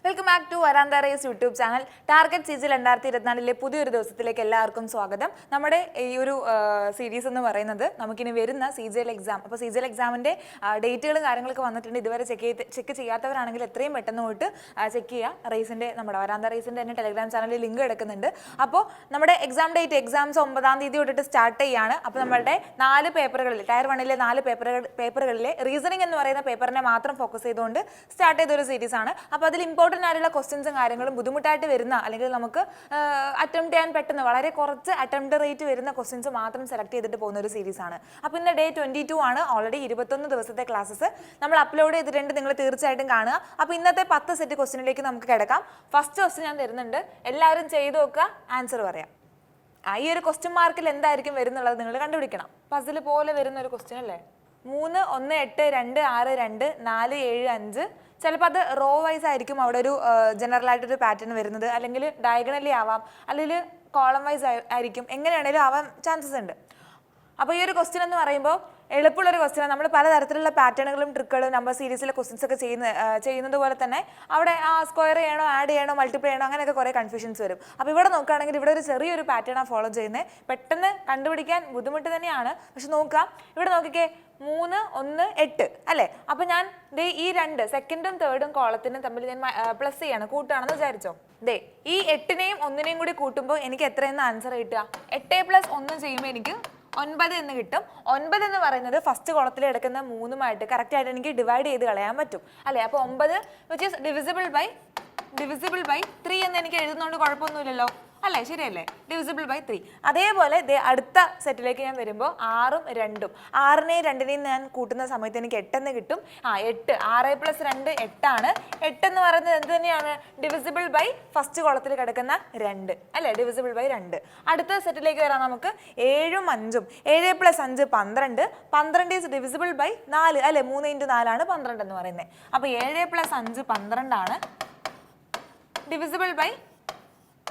Welcome back to veranda race YouTube channel. Target CG 2024 പുതിയൊരു ദിവസത്തിലേക്ക് എല്ലാവർക്കും സ്വാഗതം. നമ്മുടെ ഈ ഒരു സീരീസ് എന്ന് പറയുന്നത് നമുക്കിനി വരുന്ന CGL എക്സാം, അപ്പോൾ CGL എക്സാമിൻ്റെ ഡേറ്റുകളും കാര്യങ്ങളൊക്കെ വന്നിട്ടുണ്ട്. ഇതുവരെ ചെക്ക് ചെയ്യാത്തവരാണെങ്കിൽ എത്രയും പെട്ടെന്ന് പോയിട്ട് ചെക്ക് ചെയ്യുക. റേസിൻ്റെ നമ്മുടെ വരാന്ത റേസിൻ്റെ തന്നെ ടെലിഗ്രാം ചാനലിൽ ലിങ്ക് കിടക്കുന്നുണ്ട്. അപ്പോൾ നമ്മുടെ എക്സാം ഡേറ്റ് എക്സാംസ് 9-ാം തീയതി തൊട്ടിട്ട് സ്റ്റാർട്ട് ചെയ്യുകയാണ്. അപ്പോൾ നമ്മളുടെ 4 പേപ്പറുകളിൽ ടയർ 1-ലെ 4 പേപ്പറുകളിലെ റീസണിങ് എന്ന് പറയുന്ന പേപ്പറിനെ മാത്രം ഫോക്കസ് ചെയ്തുകൊണ്ട് സ്റ്റാർട്ട് ചെയ്തൊരു സീരീസ് ആണ്. അപ്പോൾ അതിൽ ഇമ്പോർട്ടൻ്റ് ആയിട്ടുള്ള ക്വസ്റ്റ്യൻസും കാര്യങ്ങളും ബുദ്ധിമുട്ടായിട്ട് വരുന്ന അല്ലെങ്കിൽ നമുക്ക് അറ്റംപ്റ്റ് ചെയ്യാൻ പെട്ടെന്ന് വളരെ കുറച്ച് അറ്റംപ്റ്റ് റേറ്റ് വരുന്ന ക്വസ്റ്റ്യൻസ് മാത്രം സെലക്ട് ചെയ്തിട്ട് പോകുന്ന ഒരു സീരീസ് ആണ്. അപ്പോൾ ഇന്ന് ഡേ 22 ആണ്. ഓൾറെഡി 21 ദിവസത്തെ ക്ലാസ്സസ് നമ്മൾ അപ്ലോഡ് ചെയ്തിട്ടുണ്ട്. നിങ്ങൾ തീർച്ചയായിട്ടും കാണുക. അപ്പോൾ ഇന്നത്തെ 10 സെറ്റ് ക്വസ്റ്റ്യനിലേക്ക് നമുക്ക് കിടക്കാം. ഫസ്റ്റ് ക്വസ്റ്റ്യൻ ഞാൻ തരുന്നുണ്ട്, എല്ലാവരും ചെയ്ത് നോക്കുക, ആൻസർ പറയാം. ഈ ഒരു ക്വസ്റ്റ്യൻ മാർക്കിൽ എന്തായിരിക്കും വരുന്നുള്ളത് നിങ്ങൾ കണ്ടുപിടിക്കണം. പസിൽ പോലെ വരുന്ന ഒരു ക്വസ്റ്റ്യൻ അല്ലേ. 3, 1, 8, 2, 6, 2, 4, 7, 5. ചിലപ്പോൾ അത് റോ വൈസ് ആയിരിക്കും അവിടെ ഒരു ജനറൽ ആയിട്ടൊരു പാറ്റേൺ വരുന്നത്, അല്ലെങ്കിൽ ഡയഗണലി ആവാം, അല്ലെങ്കിൽ കോളം വൈസ് ആയിരിക്കും. എങ്ങനെയാണെങ്കിലും ആവാൻ ചാൻസസ് ഉണ്ട്. അപ്പോൾ ഈ ഒരു ക്വസ്റ്റ്യൻ എന്ന് പറയുമ്പോൾ എളുപ്പമുള്ളൊരു ക്വസ്റ്റ്യനാണ്. നമ്മൾ പലതരത്തിലുള്ള പാറ്റേണുകളും ട്രിക്കുകളും നമ്പർ സീരീസിലെ ക്വസ്റ്റ്യൻസ് ഒക്കെ ചെയ്യുന്നത് പോലെ തന്നെ അവിടെ സ്ക്വയർ ചെയ്യണോ, ആഡ് ചെയ്യണോ, മൾട്ടിപ്ലൈ ചെയ്യണോ, അങ്ങനെയൊക്കെ കുറേ കൺഫ്യൂഷൻസ് വരും. അപ്പോൾ ഇവിടെ നോക്കുകയാണെങ്കിൽ ഇവിടെ ഒരു ചെറിയൊരു പാറ്റേണാണ് ഫോളോ ചെയ്യുന്നത്. പെട്ടെന്ന് കണ്ടുപിടിക്കാൻ ബുദ്ധിമുട്ട് തന്നെയാണ്. പക്ഷെ നോക്കാം, ഇവിടെ നോക്കിക്കേ, 3, 1, 8 അല്ലേ. അപ്പോൾ ഞാൻ ഈ 2 സെക്കൻഡും തേർഡും കോളത്തിനും തമ്മിൽ ഞാൻ പ്ലസ് ചെയ്യാണ്, കൂട്ടുകയാണെന്ന് വിചാരിച്ചോ. ഈ 8നെയും 1നെയും കൂടി കൂട്ടുമ്പോൾ എനിക്ക് എത്രയെന്ന് ആൻസർ കിട്ടുക? 8 + 1 ചെയ്യുമ്പോൾ എനിക്ക് 9 എന്ന് കിട്ടും. 9 എന്ന് പറയുന്നത് ഫസ്റ്റ് കോളത്തിൽ എടുക്കുന്ന 3 കറക്റ്റ് ആയിട്ട് എനിക്ക് ഡിവൈഡ് ചെയ്ത് കളയാൻ പറ്റും അല്ലേ. അപ്പോൾ 9 which is divisible by 3 എന്ന് എനിക്ക് എഴുതുന്നതുകൊണ്ട് കുഴപ്പമൊന്നുമില്ലല്ലോ അല്ലേ, ശരിയല്ലേ? divisible by 3. അതേപോലെ അടുത്ത സെറ്റിലേക്ക് ഞാൻ വരുമ്പോൾ 6ഉം 2ഉം 6നെയും 2നെയും ഞാൻ കൂട്ടുന്ന സമയത്ത് എനിക്ക് 8 എന്ന് കിട്ടും. 8 6 + 2 8 ആണ്. 8 എന്ന് പറയുന്നത് എന്ത് തന്നെയാണ്? divisible by ഫസ്റ്റ് കോളത്തിൽ കിടക്കുന്ന 2 അല്ലേ, divisible by 2. അടുത്ത സെറ്റിലേക്ക് വരാം നമുക്ക്. 7ഉം 5ഉം 7 + 5 12. 12 is divisible by 4 അല്ലേ, 3 × 4 ആണ് 12 എന്ന് പറയുന്നത്. അപ്പോൾ 7 + 5 12 ആണ്, divisible by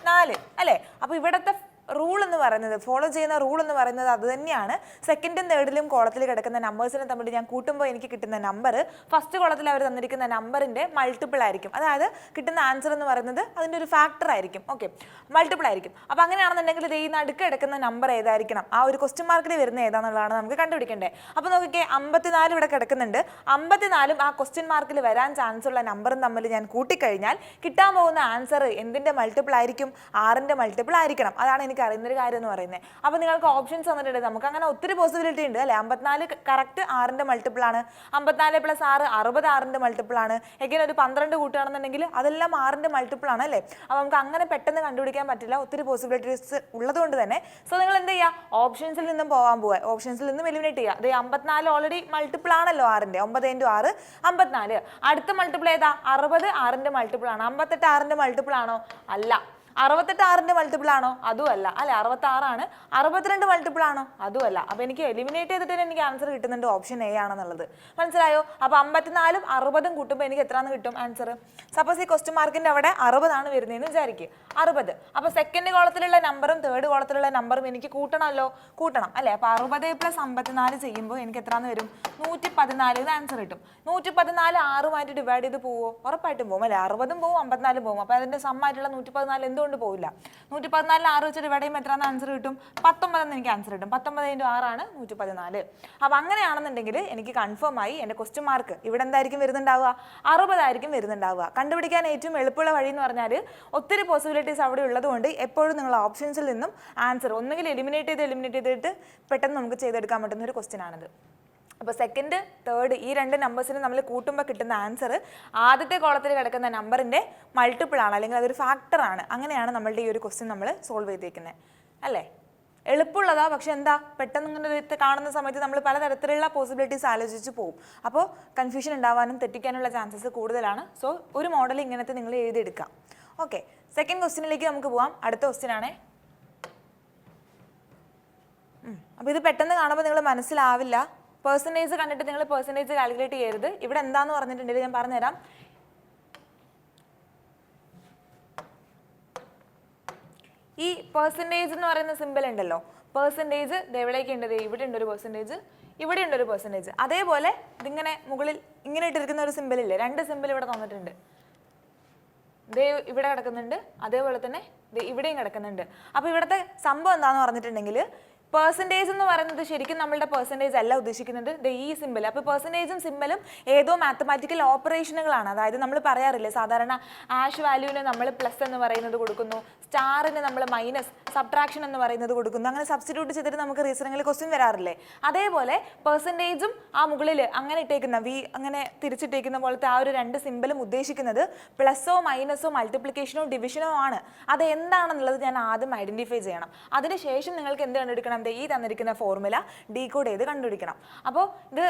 4 അല്ലേ. അപ്പോൾ ഇവിടുത്തെ റൂൾ എന്ന് പറയുന്നത്, ഫോളോ ചെയ്യുന്ന റൂൾ എന്ന് പറയുന്നത് അത് തന്നെയാണ്. സെക്കൻഡും തേർഡിലും കോളത്തിൽ കിടക്കുന്ന നമ്പേഴ്സിനെ തമ്മിൽ ഞാൻ കൂട്ടുമ്പോൾ എനിക്ക് കിട്ടുന്ന നമ്പർ ഫസ്റ്റ് കോളത്തിൽ അവർ തന്നിരിക്കുന്ന നമ്പറിൻ്റെ മൾട്ടിപ്പിൾ ആയിരിക്കും. അതായത് കിട്ടുന്ന ആൻസർ എന്ന് പറയുന്നത് അതിൻ്റെ ഒരു ഫാക്ടർ ആയിരിക്കും. ഓക്കെ, മൾട്ടിപ്പിൾ ആയിരിക്കും. അപ്പോൾ അങ്ങനെയാണെന്നുണ്ടെങ്കിൽ ഈ നടുക്ക് കിടക്കുന്ന നമ്പർ ഏതായിരിക്കണം, ആ ഒരു ക്വസ്റ്റ്യൻ മാർക്കിൽ വരുന്ന ഏതാണെന്നുള്ളതാണ് നമുക്ക് കണ്ടുപിടിക്കേണ്ടത്. അപ്പോൾ നോക്കിക്കേ, 54 ഇവിടെ കിടക്കുന്നുണ്ട്. 54ഉം ആ ക്വസ്റ്റ്യൻ മാർക്കിൽ വരാൻ ചാൻസ് ഉള്ള നമ്പറും തമ്മിൽ ഞാൻ കൂട്ടിക്കഴിഞ്ഞാൽ കിട്ടാൻ പോകുന്ന ആൻസർ എന്തിൻ്റെ മൾട്ടിപ്പിൾ ആയിരിക്കും? 6ൻ്റെ മൾട്ടിപ്പിൾ ആയിരിക്കണം. അതാണ് എനിക്ക് അറിയുന്നൊരു കാര്യം എന്ന് പറയുന്നത്. അപ്പോൾ നിങ്ങൾക്ക് ഓപ്ഷൻസ് വന്നിട്ടുണ്ട്. നമുക്ക് അങ്ങനെ ഒത്തിരി പോസിബിലിറ്റി ഉണ്ട് അല്ലേ. 54 കറക്റ്റ് 6ൻ്റെ മൾട്ടിപ്പിൾ ആണ്. 54 + 6 60 6ൻ്റെ മൾട്ടിപ്പിൾ ആണ്. എങ്ങനെ ഒരു 12 കൂട്ടുകയാണെന്നുണ്ടെങ്കിൽ അതെല്ലാം 6ൻ്റെ മൾട്ടിപ്പിൾ ആണ് അല്ലേ. അപ്പോൾ നമുക്ക് അങ്ങനെ പെട്ടെന്ന് കണ്ടുപിടിക്കാൻ പറ്റില്ല, ഒത്തിരി പോസിബിലിറ്റീസ് ഉള്ളതുകൊണ്ട് തന്നെ. സോ നിങ്ങൾ എന്ത് ചെയ്യുക, ഓപ്ഷൻസിൽ നിന്നും പോകാൻ പോവുക, ഓപ്ഷൻസിൽ നിന്നും എലിമിനേറ്റ് ചെയ്യുക. 54 ഓൾറെഡി മൾട്ടിപ്പിൾ ആണല്ലോ 6ൻ്റെ, 9 × 6 54. അടുത്ത മൾട്ടിപ്പിൾ ഏതാ? 60 6ൻ്റെ മൾട്ടിപ്പിൾ ആണ്. 58 6ൻ്റെ മൾട്ടിപ്പിൾ ആണോ? അല്ല. 68 6ൻ്റെ മൾട്ടിപ്പിൾ ആണോ? അതും അല്ല അല്ലെ. 66 ആണ്. 62 മൾട്ടിപ്പിൾ ആണോ? അതും അല്ല. അപ്പോൾ എനിക്ക് എലിമിനേറ്റ് ചെയ്തിട്ട് എനിക്ക് ആൻസർ കിട്ടുന്നുണ്ട് ഓപ്ഷൻ എ ആണെന്നുള്ളത്. മനസ്സിലായോ? അപ്പോൾ 54ഉം 60ഉം കൂട്ടുമ്പോൾ എനിക്ക് എത്രയാണെന്ന് കിട്ടും ആൻസർ? സപ്പോസ് ഈ ക്വസ്റ്റ്യൻ മാർക്കിൻ്റെ അവിടെ 60 ആണ് വരുന്നതെന്ന് വിചാരിക്കുക, 60. അപ്പോൾ സെക്കൻഡ് കോളത്തിലുള്ള നമ്പറും തേർഡ് കോളത്തിലുള്ള നമ്പറും എനിക്ക് കൂട്ടണമല്ലോ, കൂട്ടണം അല്ലേ. അപ്പോൾ 60 + 54 ചെയ്യുമ്പോൾ എനിക്ക് എത്രയാണെന്ന് വരും? 114 ഇത് ആൻസർ കിട്ടും. 114 6ഉമായിട്ട് ഡിവൈഡ് ചെയ്ത് പോവോ? ഉറപ്പായിട്ടും പോകും അല്ലേ. 60ഉം പോവും 54ഉം പോവും. അപ്പോൾ അതിൻ്റെ സമ്മായിട്ടുള്ള 114 എന്തുകൊണ്ട് പോവില്ല? 114 6 വെച്ച് ഡിവൈഡ് ചെയ്യുമ്പോൾ എത്രയാണ് ആൻസർ കിട്ടും? 19 എന്ന് എനിക്ക് ആൻസർ കിട്ടും. 19 × 6 ആണ് 114. അപ്പോൾ അങ്ങനെയാണെന്നുണ്ടെങ്കിൽ എനിക്ക് കൺഫേം ആയി എൻ്റെ ക്വസ്റ്റ്യൻ മാർക്ക് ഇവിടെ എന്തായിരിക്കും വരുന്നുണ്ടാവുക? 60 ആയിരിക്കും വരുന്നുണ്ടാവുക. കണ്ടുപിടിക്കാൻ ഏറ്റവും എളുപ്പമുള്ള വഴി എന്ന് പറഞ്ഞാൽ ഒത്തിരി പോസിബിലിറ്റീസ് അവിടെ ഉള്ളതുകൊണ്ട് എപ്പോഴും നിങ്ങൾ ഓപ്ഷൻസിൽ നിന്നും ആൻസർ ഒന്നുകിൽ എലിമിനേറ്റ് ചെയ്തിട്ട് പെട്ടെന്ന് നമുക്ക് ചെയ്തെടുക്കാൻ പറ്റുന്ന ഒരു ക്വസ്റ്റ്യൻ ആണിത്. അപ്പോൾ സെക്കൻഡ് തേർഡ് ഈ 2 നമ്പേഴ്സിനെ നമ്മൾ കൂട്ടുമ്പോൾ കിട്ടുന്ന ആൻസർ ആദ്യത്തെ കോളത്തിൽ കിടക്കുന്ന നമ്പറിൻ്റെ മൾട്ടിപ്പിൾ ആണ്, അല്ലെങ്കിൽ അതൊരു ഫാക്ടർ ആണ്. അങ്ങനെയാണ് നമ്മളുടെ ഈ ഒരു ക്വസ്റ്റ്യൻ നമ്മൾ സോൾവ് ചെയ്തേക്കുന്നത് അല്ലേ. എളുപ്പമുള്ളതാ, പക്ഷെ എന്താ, പെട്ടെന്ന് ഇങ്ങനെ കാണുന്ന സമയത്ത് നമ്മൾ പലതരത്തിലുള്ള പോസിബിലിറ്റീസ് ആലോചിച്ച് പോകും. അപ്പോൾ കൺഫ്യൂഷൻ ഉണ്ടാവാനും തെറ്റിക്കാനുള്ള ചാൻസസ് കൂടുതലാണ്. സോ ഒരു മോഡൽ ഇങ്ങനത്തെ നിങ്ങൾ എഴുതിയെടുക്കാം. ഓക്കെ, സെക്കൻഡ് ക്വസ്റ്റ്യനിലേക്ക് നമുക്ക് പോവാം. അടുത്ത ക്വസ്റ്റ്യൻ ആണേ. അപ്പോൾ ഇത് പെട്ടെന്ന് കാണുമ്പോൾ നിങ്ങൾ മനസ്സിലാവില്ല. പെർസെൻറ്റേജ് കണ്ടിട്ട് നിങ്ങൾ പെർസെൻറ്റേജ് കാൽക്കുലേറ്റ് ചെയ്യരുത്. ഇവിടെ എന്താണെന്ന് പറഞ്ഞിട്ടുണ്ടെങ്കിൽ ഞാൻ പറഞ്ഞുതരാം. ഈ പെർസെൻറ്റേജ് എന്ന് പറയുന്ന സിമ്പിൾ ഉണ്ടല്ലോ, പെർസെൻറ്റേജ് എവിടേക്ക് ഉണ്ട്? ഇവിടെ ഉണ്ട് ഒരു പെർസെൻറ്റേജ്, ഇവിടെ ഉണ്ട് ഒരു പെർസെൻറ്റേജ്. അതേപോലെ ഇതിങ്ങനെ മുകളിൽ ഇങ്ങനെ ഇട്ടിരിക്കുന്ന ഒരു സിമ്പിൾ ഇല്ലേ, 2 സിമ്പിൾ ഇവിടെ തന്നിട്ടുണ്ട്. ഇവിടെ കിടക്കുന്നുണ്ട്, അതേപോലെ തന്നെ ഇവിടെയും കിടക്കുന്നുണ്ട്. അപ്പോൾ ഇവിടുത്തെ സംഭവം എന്താണെന്ന് പറഞ്ഞിട്ടുണ്ടെങ്കിൽ പെർസെൻറ്റേജ് എന്ന് പറയുന്നത് ശരിക്കും നമ്മളുടെ പെർസെൻറ്റേജ് അല്ല ഉദ്ദേശിക്കുന്നത് ഈ സിമ്പിൾ. അപ്പോൾ പെർസെൻറ്റേജും സിമ്പലും ഏതോ മാത്തമാറ്റിക്കൽ ഓപ്പറേഷനുകളാണ്. അതായത് നമ്മൾ പറയാറില്ലേ സാധാരണ ആഷ് വാല്യൂവിന് നമ്മൾ പ്ലസ് എന്ന് പറയുന്നത് കൊടുക്കുന്നു, സ്റ്റാറിന് നമ്മൾ മൈനസ്, സബ്ട്രാക്ഷൻ എന്ന് പറയുന്നത് കൊടുക്കുന്നു. അങ്ങനെ സബ്സ്റ്റിറ്റ്യൂട്ട് ചെയ്തിട്ട് നമുക്ക് റീസണിങ്ങിൽ ക്വസ്റ്റ്യൻ വരാറില്ലേ? അതേപോലെ പെർസെൻറ്റേജും ആ മുകളിൽ അങ്ങനെ ഇട്ടേക്കുന്ന വി അങ്ങനെ തിരിച്ചിട്ടേക്കുന്ന പോലത്തെ ആ ഒരു രണ്ട് സിമ്പലും ഉദ്ദേശിക്കുന്നത് പ്ലസ്സോ മൈനസോ മൾട്ടിപ്ലിക്കേഷനോ ഡിവിഷനോ ആണ്. അത് എന്താണെന്നുള്ളത് ഞാൻ ആദ്യം ഐഡന്റിഫൈ ചെയ്യണം. അതിനുശേഷം നിങ്ങൾക്ക് എന്ത് കണ്ടുപിടിക്കണം? ഈ തന്നിരിക്കുന്ന ഫോർമുല ഡീകോഡ് ചെയ്ത് കണ്ടുപിടിക്കണം. അപ്പോൾ ഇത്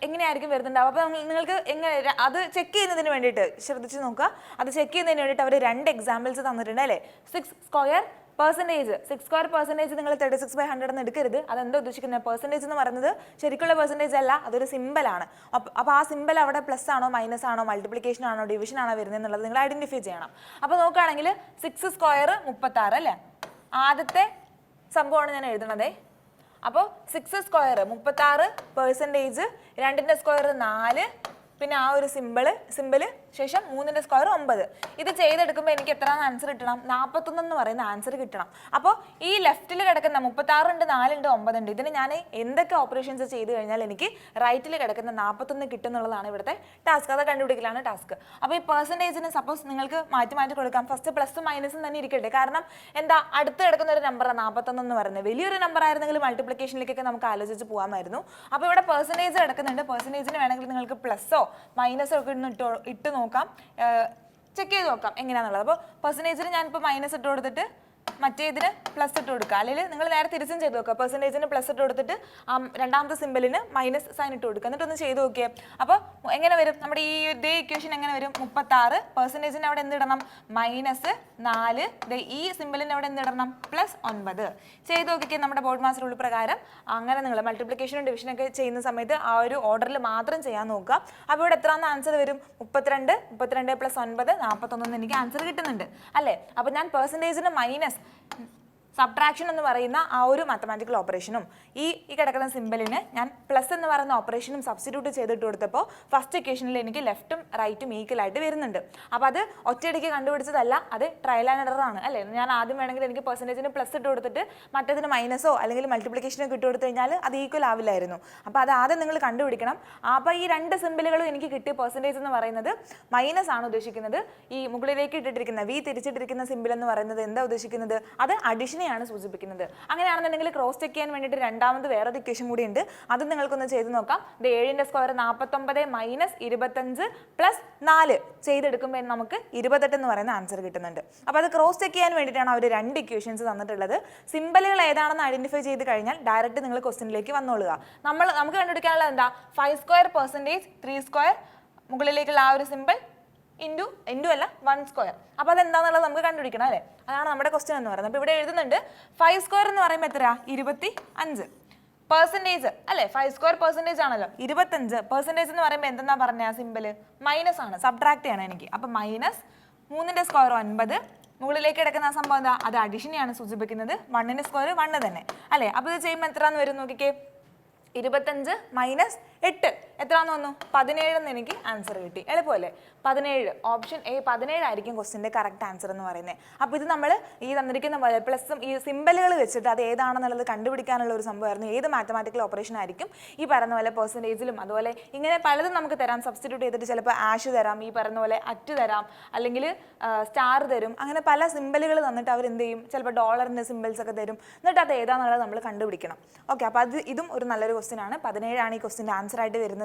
എങ്ങനെയായിരിക്കും വരുന്നുണ്ടാവും? അപ്പോൾ നിങ്ങൾക്ക് എങ്ങനെ അത് ചെക്ക് ചെയ്യുന്നതിന് വേണ്ടിയിട്ട് ശ്രദ്ധിച്ച് നോക്കുക. അത് ചെക്ക് ചെയ്യുന്നതിന് വേണ്ടിയിട്ട് അവർ 2 എക്സാമ്പിൾസ് തന്നിട്ടുണ്ട് അല്ലേ? 6 സ്ക്വയർ പെർസെൻറ്റേജ്. 6 സ്ക്വയർ പെർസെൻറ്റേജ് നിങ്ങൾ 36/100 എന്ന് എടുക്കരുത്. അതെന്താ ഉദ്ദേശിക്കുന്നത്? പെർസെൻറ്റേജ് എന്ന് പറയുന്നത് ശരിക്കുള്ള പെർസെൻറ്റേജ് അല്ല, അതൊരു സിമ്പലാണ്. അപ്പോൾ ആ സിമ്പൽ അവിടെ പ്ലസ് ആണോ മൈനസ് ആണോ മൾട്ടിപ്ലിക്കേഷൻ ആണോ ഡിവിഷൻ ആണോ വരുന്നത് എന്നുള്ളത് നിങ്ങൾ ഐഡന്റിഫൈ ചെയ്യണം. അപ്പോൾ നോക്കുകയാണെങ്കിൽ 6 സ്ക്വയർ 36 അല്ലേ? ആദ്യത്തെ സംഭവമാണ് ഞാൻ എഴുതണതേ. അപ്പോൾ 6 സ്ക്വയർ 36, പെർസെൻറ്റേജ് 2ന്റെ സ്ക്വയർ 4, പിന്നെ ആ ഒരു സിമ്പിള് ശേഷം 3ന്റെ സ്ക്വയർ 9. ഇത് ചെയ്തെടുക്കുമ്പോൾ എനിക്ക് എത്ര ആൻസർ കിട്ടണം? 41 എന്ന് പറയുന്ന ആൻസർ കിട്ടണം. അപ്പോൾ ഈ ലെഫ്റ്റിൽ കിടക്കുന്ന 36 ഉണ്ട്, 4 ഉണ്ട്, 9 ഉണ്ട്. ഇതിന് ഞാൻ എന്തൊക്കെ ഓപ്പറേഷൻസ് ചെയ്ത് കഴിഞ്ഞാൽ എനിക്ക് റൈറ്റിൽ കിടക്കുന്ന 41 കിട്ടും എന്നുള്ളതാണ് ഇവിടുത്തെ ടാസ്ക്. അത് കണ്ടുപിടിക്കലാണ് ടാസ്ക്. അപ്പോൾ ഈ പെർസെൻറ്റേജിന് സപ്പോസ് നിങ്ങൾക്ക് മാറ്റി കൊടുക്കാം. ഫസ്റ്റ് പ്ലസും മൈനസും തന്നെ ഇരിക്കട്ടെ. കാരണം എന്താ, അടുത്ത് കിടക്കുന്ന ഒരു നമ്പറാണ് 41 എന്ന് പറയുന്നത്. വലിയൊരു നമ്പർ ആയിരുന്നെങ്കിൽ മൾട്ടിപ്ലിക്കേഷനിലേക്കൊക്കെ നമുക്ക് ആലോചിച്ച് പോകാമായിരുന്നു. അപ്പോൾ ഇവിടെ പെർസെൻറ്റേജ് കിടക്കുന്നുണ്ട്. പെർസെൻറ്റേജിന് വേണമെങ്കിൽ നിങ്ങൾക്ക് പ്ലസ്സോ മൈനസോ ഒക്കെ ഇട്ട് നോക്കാം, ചെക്ക് ചെയ്ത് നോക്കാം എങ്ങനെയാണെന്നുള്ളത്. അപ്പോൾ പെർസെൻറ്റേജിന് ഞാനിപ്പോൾ മൈനസ് ഇട്ട് കൊടുത്തിട്ട് മറ്റേ ഇതിന് പ്ലസ് ഇട്ട് കൊടുക്കുക. അല്ലെങ്കിൽ നിങ്ങൾ നേരെ തിരിച്ചും ചെയ്ത് നോക്കുക. പെർസെൻറ്റേജിന് പ്ലസ് ഇട്ട് കൊടുത്തിട്ട് രണ്ടാമത്തെ സിമ്പിളിന് മൈനസ് സൈൻ ഇട്ട് കൊടുക്കുക. എന്നിട്ട് ഒന്ന് ചെയ്ത് നോക്കിയേ. അപ്പോൾ എങ്ങനെ വരും? നമ്മുടെ ഈ ഇതേ ഇക്വേഷൻ എങ്ങനെ വരും? 36 പെർസെൻറ്റേജിന് അവിടെ എന്തിടണം? -4. ഈ സിമ്പിളിന് അവിടെ എന്തിടണം? +9. ചെയ്ത് നോക്കിക്കേ. നമ്മുടെ ബോർഡ് മാസ്റ്റർ റൂൾ പ്രകാരം അങ്ങനെ നിങ്ങൾ മൾട്ടിപ്ലിക്കേഷനും ഡിവിഷനൊക്കെ ചെയ്യുന്ന സമയത്ത് ആ ഒരു ഓർഡറിൽ മാത്രം ചെയ്യാൻ നോക്കുക. അപ്പോൾ ഇവിടെ എത്രയാണെന്ന് ആൻസർ വരും? 32 + 9 41 എനിക്ക് ആൻസർ കിട്ടുന്നുണ്ട് അല്ലേ? അപ്പോൾ ഞാൻ പെർസെൻറ്റേജിന് മൈനസ് സബ്ട്രാക്ഷൻ എന്ന് പറയുന്ന ആ ഒരു മാത്തമാറ്റിക്കൽ ഓപ്പറേഷനും ഈ കിടക്കുന്ന സിമ്പലിന് ഞാൻ പ്ലസ് എന്ന് പറയുന്ന ഓപ്പറേഷനും സബ്സ്റ്റിറ്റ്യൂട്ട് ചെയ്തിട്ട് കൊടുത്തപ്പോൾ ഫസ്റ്റ് ഇക്വേഷനിൽ എനിക്ക് ലെഫ്റ്റും റൈറ്റും ഈക്വൽ ആയിട്ട് വരുന്നുണ്ട്. അപ്പോൾ അത് ഒറ്റയടിക്ക് കണ്ടുപിടിച്ചതല്ല, അത് ട്രയൽ ആൻഡ് എറർ ആണ് അല്ലേ? ഞാൻ ആദ്യം വേണമെങ്കിൽ എനിക്ക് പെർസെൻറ്റേജിന് പ്ലസ് ഇട്ട് കൊടുത്തിട്ട് മറ്റേതിന് മൈനസോ അല്ലെങ്കിൽ മൾട്ടിപ്ലിക്കേഷനോ ഇട്ട് കൊടുത്തു കഴിഞ്ഞാൽ അത് ഈക്വൽ ആവില്ലായിരുന്നു. അപ്പോൾ അത് ആദ്യം നിങ്ങൾ കണ്ടുപിടിക്കണം. അപ്പോൾ ഈ രണ്ട് സിമ്പിളുകളും എനിക്ക് കിട്ടിയ പെർസെൻറ്റേജ് എന്ന് പറയുന്നത് മൈനസ് ആണ് ഉദ്ദേശിക്കുന്നത്. ഈ മുകളിലേക്ക് ഇട്ടിട്ടിരിക്കുന്ന വി തിരിച്ചിട്ടിരിക്കുന്ന സിമ്പിൾ എന്ന് പറയുന്നത് എന്താ ഉദ്ദേശിക്കുന്നത്? അത് അഡിഷനെ ആണ് സൂചിപ്പിക്കുന്നത്. അങ്ങനെയാണെന്നുണ്ടെങ്കിൽ ക്രോസ് ചെക്ക് ചെയ്യാൻ വേണ്ടിയിട്ട് രണ്ടാമത് വേറൊരു ഇക്വേഷൻ കൂടി ഉണ്ട്. അത് നിങ്ങൾക്കൊന്ന് ചെയ്ത് നോക്കാം. 7ന്റെ സ്ക്വയർ 49 - 25 + 4 ചെയ്തെടുക്കുമ്പോൾ നമുക്ക് 28 എന്ന് പറയുന്ന ആൻസർ കിട്ടുന്നുണ്ട്. അപ്പോൾ അത് ക്രോസ് ചെക്ക് ചെയ്യാൻ വേണ്ടിയിട്ടാണ് അവർ രണ്ട് ഇക്വേഷൻസ് തന്നിട്ടുള്ളത്. സിമ്പലുകൾ ഏതാണെന്ന് ഐഡന്റിഫൈ ചെയ്ത് കഴിഞ്ഞാൽ ഡയറക്റ്റ് നിങ്ങൾ ക്വസ്റ്റ്യനിലേക്ക് വന്നോളുക. നമുക്ക് കണ്ടുപിടിക്കാനുള്ളത് എന്താ? 5 സ്ക്വയർ പെർസെൻറ്റേജ് 3 സ്ക്വയർ മുകളിലേക്കുള്ള ആ ഒരു സിമ്പിൾ ഇൻറ്റു അല്ല 1 സ്ക്വയർ. അപ്പോൾ അതെന്താണെന്നുള്ളത് നമുക്ക് കണ്ടുപിടിക്കണം അല്ലേ? അതാണ് നമ്മുടെ ക്വസ്റ്റ്യൻ എന്ന് പറയുന്നത്. അപ്പോൾ ഇവിടെ എഴുതുന്നുണ്ട് 5 സ്ക്വയർ എന്ന് പറയുമ്പോൾ എത്രയാ? 25 പെർസെൻറ്റേജ് അല്ലേ? 5 സ്ക്വയർ പെർസെൻറ്റേജ് ആണല്ലോ. 25 പെർസെൻറ്റേജ് എന്ന് പറയുമ്പോൾ എന്തെന്നാ പറഞ്ഞ സിമ്പിൾ? മൈനസ് ആണ്, സബ്ട്രാക്ട് ചെയ്യണം എനിക്ക്. അപ്പോൾ -3ന്റെ സ്ക്വയർ 9 മുകളിലേക്ക് കിടക്കുന്ന ആ സംഭവം എന്താ? അത് അഡിഷനെയാണ് സൂചിപ്പിക്കുന്നത്. 1ന്റെ സ്ക്വയർ 1 തന്നെ അല്ലേ? അപ്പോൾ ഇത് ചെയ്യുമ്പോൾ എത്രയാന്ന് വരും നോക്കിക്കേ. 25 - 8 എത്രയാന്ന് വന്നു? 17 എന്ന് എനിക്ക് ആൻസർ കിട്ടി. എളുപ്പമല്ലേ? 17 ഓപ്ഷൻ എ 17 ആയിരിക്കും ക്വസ്റ്റിൻ്റെ കറക്റ്റ് ആൻസർ എന്ന് പറയുന്നത്. അപ്പോൾ ഇത് നമ്മൾ ഈ തന്നിരിക്കുന്ന പോലെ പ്ലസും ഈ സിമ്പലുകൾ വെച്ചിട്ട് അത് ഏതാണെന്നുള്ളത് കണ്ടുപിടിക്കാനുള്ള ഒരു സംഭവമായിരുന്നു. ഏത് മാത്തമാറ്റിക്കൽ ഓപ്പറേഷൻ ആയിരിക്കും ഈ പറയുന്ന പോലെ പെർസെൻറ്റേജിലും അതുപോലെ ഇങ്ങനെ പലതും നമുക്ക് തരാം. സബ്സ്റ്റിറ്റ്യൂട്ട് ചെയ്തിട്ട് ചിലപ്പോൾ ആഷ് തരാം, ഈ പറയുന്ന പോലെ അറ്റ് തരാം, അല്ലെങ്കിൽ സ്റ്റാർ തരും. അങ്ങനെ പല സിമ്പലുകൾ തന്നിട്ട് അവർ എന്ത് ചെയ്യും? ചിലപ്പോൾ ഡോളറിൻ്റെ സിമ്പിൾസ് ഒക്കെ തരും. എന്നിട്ട് അത് ഏതാണെന്നുള്ളത് നമ്മൾ കണ്ടുപിടിക്കണം. ഓക്കെ, അപ്പോൾ ഇതും ഒരു നല്ലൊരു ക്വസ്റ്റ്യൻ ആണ്. 17 ആണ് ഈ ക്വസ്റ്റിൻ്റെ ആൻസർ ആയിട്ട് വരുന്നത്.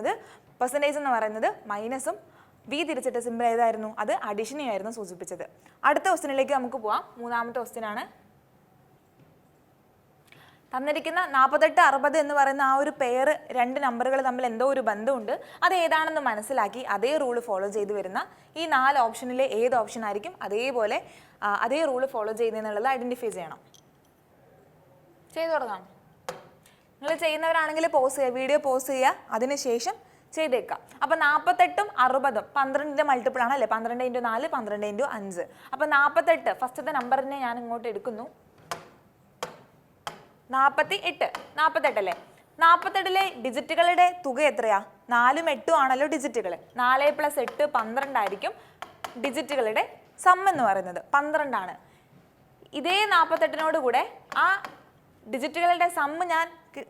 പെർസെൻറ്റേജ് എന്ന് പറയുന്നത് മൈനസും വി തിരിച്ചിട്ട സിമ്പിൾ ഏതായിരുന്നു? അത് അഡിഷനെയായിരുന്നു സൂചിപ്പിച്ചത്. അടുത്ത ക്വസ്റ്റിനിലേക്ക് നമുക്ക് പോവാം. മൂന്നാമത്തെ ക്വസ്റ്റ്യൻ ആണ്. തന്നിരിക്കുന്ന 48 60 എന്ന് പറയുന്ന ആ ഒരു പെയർ രണ്ട് നമ്പറുകൾ തമ്മിൽ എന്തോ ഒരു ബന്ധമുണ്ട്. അത് ഏതാണെന്ന് മനസ്സിലാക്കി അതേ റൂള് ഫോളോ ചെയ്ത് വരുന്ന ഈ 4 ഓപ്ഷനിലെ ഏത് ഓപ്ഷൻ ആയിരിക്കും അതേപോലെ അതേ റൂള് ഫോളോ ചെയ്യുന്നതെന്നുള്ളത് ഐഡന്റിഫൈ ചെയ്യണം. ചെയ്തു തുടങ്ങാം. നിങ്ങൾ ചെയ്യുന്നവരാണെങ്കിൽ പോസ് ചെയ്യുക, വീഡിയോ പോസ് ചെയ്യുക, അതിനുശേഷം ചെയ്തേക്കാം. അപ്പോൾ 48ഉം 60ഉം 12ന്റെ മൾട്ടിപ്പിൾ ആണ് അല്ലേ? 12 × 4 12 × 5. അപ്പോൾ 48 ഫസ്റ്റത്തെ നമ്പറിനെ ഞാൻ ഇങ്ങോട്ട് എടുക്കുന്നു. 48 അല്ലേ? 48ലെ ഡിജിറ്റുകളുടെ തുക എത്രയാ? 4ഉം 8ഉം ആണല്ലോ ഡിജിറ്റുകൾ. 4 + 8 12 ആയിരിക്കും. ഡിജിറ്റുകളുടെ സം എന്ന് പറയുന്നത് 12 ഇതേ 48 കൂടെ ആ ഡിജിറ്റുകളുടെ സമ്മ് ഞാൻ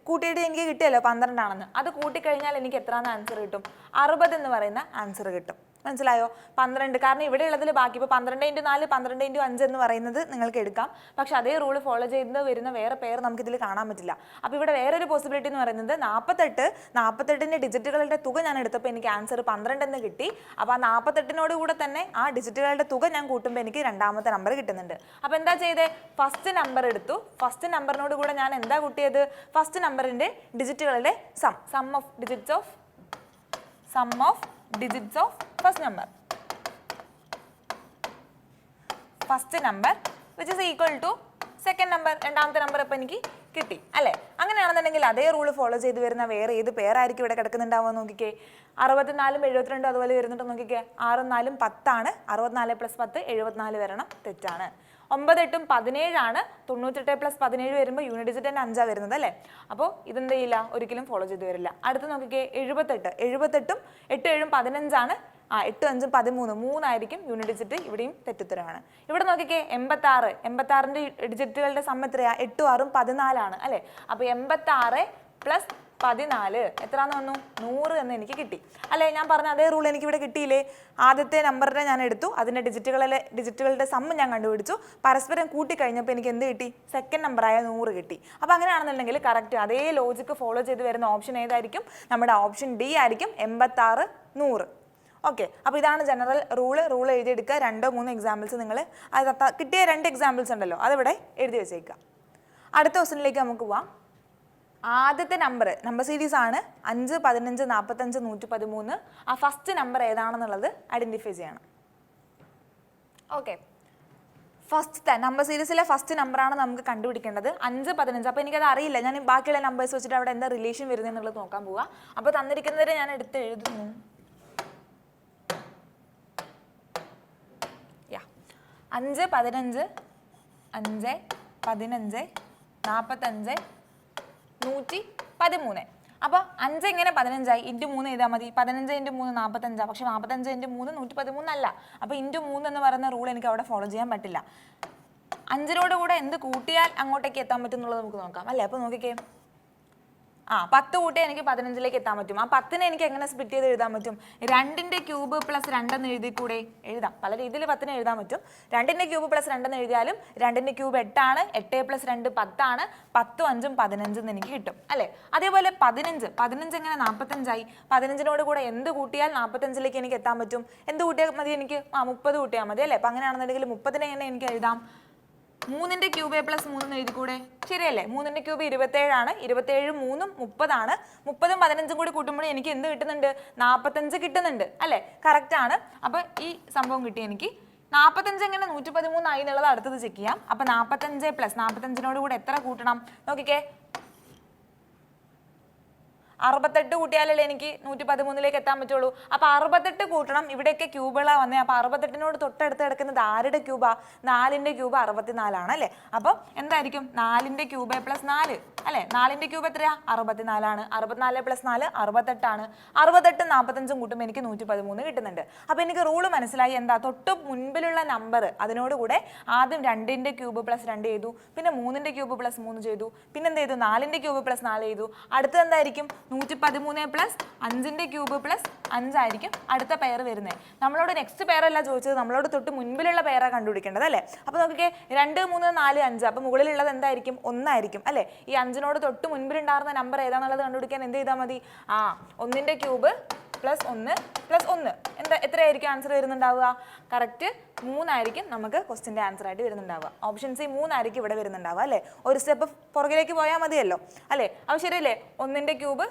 കൂട്ടിയിട്ട് എനിക്ക് കിട്ടിയല്ലോ 12 അത് കൂട്ടിക്കഴിഞ്ഞാൽ എനിക്ക് എത്രയാണ് ആൻസർ കിട്ടും? 60 എന്ന് പറയുന്ന ആൻസർ കിട്ടും. മനസ്സിലായോ? 12 കാരണം ഇവിടെ ഉള്ളതിൽ ബാക്കി ഇപ്പോൾ 12 × 4 12 × 5 എന്ന് പറയുന്നത് നിങ്ങൾക്ക് എടുക്കാം. പക്ഷെ അതേ റൂൾ ഫോളോ ചെയ്ത് വരുന്ന വേറെ പേർ നമുക്ക് ഇതിൽ കാണാൻ പറ്റില്ല. അപ്പോൾ ഇവിടെ വേറൊരു പോസിബിലിറ്റി എന്ന് പറയുന്നത് 48ന്റെ ഡിജിറ്റുകളുടെ തുക ഞാൻ എടുത്തപ്പോൾ എനിക്ക് ആൻസർ 12 എന്ന് കിട്ടി. അപ്പോൾ ആ 48നോട് കൂടെ തന്നെ ആ ഡിജിറ്റുകളുടെ തുക ഞാൻ കൂട്ടുമ്പോൾ എനിക്ക് രണ്ടാമത്തെ നമ്പർ കിട്ടുന്നുണ്ട്. അപ്പോൾ എന്താ ചെയ്തേ? ഫസ്റ്റ് നമ്പർ എടുത്തു. ഫസ്റ്റ് നമ്പറിനോട് കൂടെ ഞാൻ എന്താ കൂട്ടിയത്? ഫസ്റ്റ് നമ്പറിന്റെ ഡിജിറ്റുകളുടെ sum of digits of first number which is equal to second number. രണ്ടാമത്തെ നമ്പർ ഇപ്പോൾ എനിക്ക് കിട്ടി അല്ലേ? അങ്ങനെയാണെന്നുണ്ടെങ്കിൽ അതേ റൂൾ ഫോളോ ചെയ്ത് വരുന്ന വേറെ ഏത് പേരായിരിക്കും ഇവിടെ കിടക്കുന്നുണ്ടാവുക നോക്കിക്കേ. 64 72 അതുപോലെ വരുന്നുണ്ട് നോക്കിക്കേ. 6 4 10 64 + 10 74 വരണം. തെറ്റാണ്. 9 8 17 98 + 17 വരുമ്പോൾ യൂണിറ്റ് ഡിജിറ്റ് തന്നെ 5 വരുന്നത് അല്ലേ? അപ്പോൾ ഇതെന്ത് ചെയ്യില്ല? ഒരിക്കലും ഫോളോ ചെയ്ത് വരില്ല. അടുത്ത് നോക്കിക്കേ 78 8 7 15 8 5 13 3 ആയിരിക്കും യൂണിറ്റ് ഡിജിറ്റ്. ഇവിടെയും തെറ്റുത്തരമാണ്. ഇവിടെ നോക്കിക്കേ 86ന്റെ ഡിജിറ്റുകളുടെ സം എത്രയാ? 8 6 14 അല്ലേ? അപ്പോൾ 86 + 14 എത്രയാണെന്ന് വന്നു? 100 എന്ന് എനിക്ക് കിട്ടി അല്ലേ? ഞാൻ പറഞ്ഞ അതേ റൂൾ എനിക്ക് ഇവിടെ കിട്ടിയില്ലേ? ആദ്യത്തെ നമ്പറിനെ ഞാൻ എടുത്തു, അതിൻ്റെ ഡിജിറ്റുകളുടെ സമ്മ് ഞാൻ കണ്ടുപിടിച്ചു, പരസ്പരം കൂട്ടി കഴിഞ്ഞപ്പോൾ എനിക്ക് എന്ത് കിട്ടി? സെക്കൻഡ് നമ്പറായ 100 കിട്ടി. അപ്പോൾ അങ്ങനെയാണെന്നുണ്ടെങ്കിൽ കറക്റ്റ് അതേ ലോജിക്ക് ഫോളോ ചെയ്ത് വരുന്ന ഓപ്ഷൻ ഏതായിരിക്കും? നമ്മുടെ ഓപ്ഷൻ ഡി ആയിരിക്കും. 86 100. ഓക്കെ, അപ്പോൾ ഇതാണ് ജനറൽ റൂൾ എഴുതിയെടുക്കുക. 2 3 എക്സാമ്പിൾസ് നിങ്ങൾ കിട്ടിയ 2 എക്സാമ്പിൾസ് ഉണ്ടല്ലോ അതിവിടെ എഴുതി വെച്ചേക്കുക. അടുത്ത ക്വസ്റ്റ്യനിലേക്ക് നമുക്ക് പോവാം. ആദ്യത്തെ നമ്പർ സീരീസ് ആണ് 5 15 45 113. ആ ഫസ്റ്റ് നമ്പർ ഏതാണെന്നുള്ളത് ഐഡന്റിഫൈ ചെയ്യണം. ഓക്കെ, ഫസ്റ്റ് നമ്പർ സീരീസിലെ ഫസ്റ്റ് നമ്പറാണ് നമുക്ക് കണ്ടുപിടിക്കേണ്ടത്. 5 15. അപ്പോൾ എനിക്കത് അറിയില്ല, ഞാൻ ബാക്കിയുള്ള നമ്പേഴ്സ് വെച്ചിട്ട് അവിടെ എന്താ റിലേഷൻ വരുന്നത് എന്നുള്ളത് നോക്കാൻ പോവുക. അപ്പോൾ തന്നിരിക്കുന്നവരെ ഞാൻ എടുത്ത് എഴുതുന്നു. 5 15 5 15 45 113. അപ്പോൾ 5 എങ്ങനെ 15 ഇൻറ്റു 3 എഴുതാൽ മതി. 15 × 3 45. പക്ഷെ 45 × 3 113 അല്ല. അപ്പോൾ ഇൻറ്റു 3 എന്ന് പറയുന്ന റൂൾ എനിക്ക് അവിടെ ഫോളോ ചെയ്യാൻ പറ്റില്ല. 5നോട് കൂടെ എന്ത് കൂട്ടിയാൽ അങ്ങോട്ടേക്ക് എത്താൻ പറ്റും എന്നുള്ളത് നമുക്ക് നോക്കാം അല്ലേ? അപ്പോൾ നോക്കിക്കേ, 10 കൂട്ടിയാൽ എനിക്ക് 15ലേക്ക് എത്താൻ പറ്റും. ആ 10നെ എനിക്ക് എങ്ങനെ സ്പ്ലിറ്റ് ചെയ്ത് എഴുതാൻ പറ്റും? 2ന്റെ ക്യൂബ് + 2 എന്ന് എഴുതി കൂടെ എഴുതാം. പല രീതിയിൽ 10നെ എഴുതാൻ പറ്റും. 2ന്റെ ക്യൂബ് + 2 എന്ന് എഴുതിയാലും 2ന്റെ ക്യൂബ് 8 ആണ്. 8 + 2 10 10 5 15 എന്ന് എനിക്ക് കിട്ടും അല്ലേ? അതേപോലെ 15 എങ്ങനെ 45 15നോട് കൂടെ എന്ത് കൂട്ടിയാൽ 45ലേക്ക് എനിക്ക് എത്താൻ പറ്റും? എന്ത് കൂട്ടിയാൽ മതി എനിക്ക്? 30 കൂട്ടിയാൽ മതി അല്ലേ? അപ്പം അങ്ങനെയാണെന്നുണ്ടെങ്കിൽ 30നെ എങ്ങനെ എനിക്ക് എഴുതാം? 3ന്റെ ക്യൂബ് + 3 എന്ന് എഴുതി കൂടെ, ശരിയല്ലേ? 3ന്റെ ക്യൂബ് 27 ആണ്. 27 3 30 ആണ്. 30 15 കൂടി കൂട്ടുമ്പോൾ എനിക്ക് എന്ത് കിട്ടുന്നുണ്ട്? 45 കിട്ടുന്നുണ്ട് അല്ലേ? കറക്റ്റ് ആണ്. അപ്പോൾ ഈ സംഭവം കിട്ടി എനിക്ക്. 45 എങ്ങനെ 113 ആയി എന്നുള്ളത് അടുത്തത് ചെക്ക് ചെയ്യാം. അപ്പോൾ 45 + 45നോട് കൂടെ എത്ര കൂട്ടണം നോക്കിക്കേ. 68 കൂട്ടിയാലല്ലേ എനിക്ക് 113ലേക്ക് എത്താൻ പറ്റുള്ളൂ. അപ്പോൾ 68 കൂട്ടണം. ഇവിടെയൊക്കെ ക്യൂബുകളാണ് വന്നത്. അപ്പോൾ 68നോട് തൊട്ടടുത്ത് കിടക്കുന്നത് ആരുടെ ക്യൂബാ? 4ന്റെ ക്യൂബ് 64 ആണ് അല്ലേ? അപ്പോൾ എന്തായിരിക്കും? 4ന്റെ ക്യൂബ് + 4 അല്ലേ? 4ന്റെ ക്യൂബ് എത്രയാ? 64 ആണ്. 64 + 4 68 ആണ്. 68 45 കൂട്ടുമ്പോൾ എനിക്ക് 113 കിട്ടുന്നുണ്ട്. അപ്പോൾ എനിക്ക് റൂള് മനസ്സിലായി. എന്താ? തൊട്ട് മുൻപിലുള്ള നമ്പർ അതിനോട് കൂടെ ആദ്യം 2ന്റെ ക്യൂബ് + 2 ചെയ്തു, പിന്നെ 3ന്റെ ക്യൂബ് + 3 ചെയ്തു, പിന്നെ എന്ത് ചെയ്തു? 4ന്റെ ക്യൂബ് + 4 ചെയ്തു. അടുത്തത് എന്തായിരിക്കും? 113 + 5ന്റെ ക്യൂബ് + 5 ആയിരിക്കും അടുത്ത പെയർ വരുന്നത്. നമ്മളോട് നെക്സ്റ്റ് പെയർ അല്ല ചോദിച്ചത്, നമ്മളോട് തൊട്ട് മുൻപിലുള്ള പെയറാണ് കണ്ടുപിടിക്കേണ്ടത് അല്ലേ? അപ്പോൾ നോക്കിക്കേ 2 3 4 5. അപ്പോൾ മുകളിലുള്ളത് എന്തായിരിക്കും? 1 ആയിരിക്കും അല്ലേ? ഈ 5നോട് തൊട്ട് മുൻപിലുണ്ടായിരുന്ന നമ്പർ ഏതാണെന്നുള്ളത് കണ്ടുപിടിക്കാൻ എന്ത് ചെയ്താൽ മതി? 1ന്റെ ക്യൂബ് + 1 + 1 എത്രയായിരിക്കും ആൻസർ വരുന്നുണ്ടാവുക? കറക്റ്റ് 3 ആയിരിക്കും നമുക്ക് ക്വസ്റ്റിൻ്റെ ആൻസർ ആയിട്ട് വരുന്നുണ്ടാവുക. ഓപ്ഷൻ സി 3 ആയിരിക്കും ഇവിടെ വരുന്നുണ്ടാവുക അല്ലേ? ഒരു സ്റ്റെപ്പ് പുറകിലേക്ക് പോയാൽ മതിയല്ലോ അല്ലേ? അപ്പോൾ ശരിയല്ലേ? 1ന്റെ ക്യൂബ്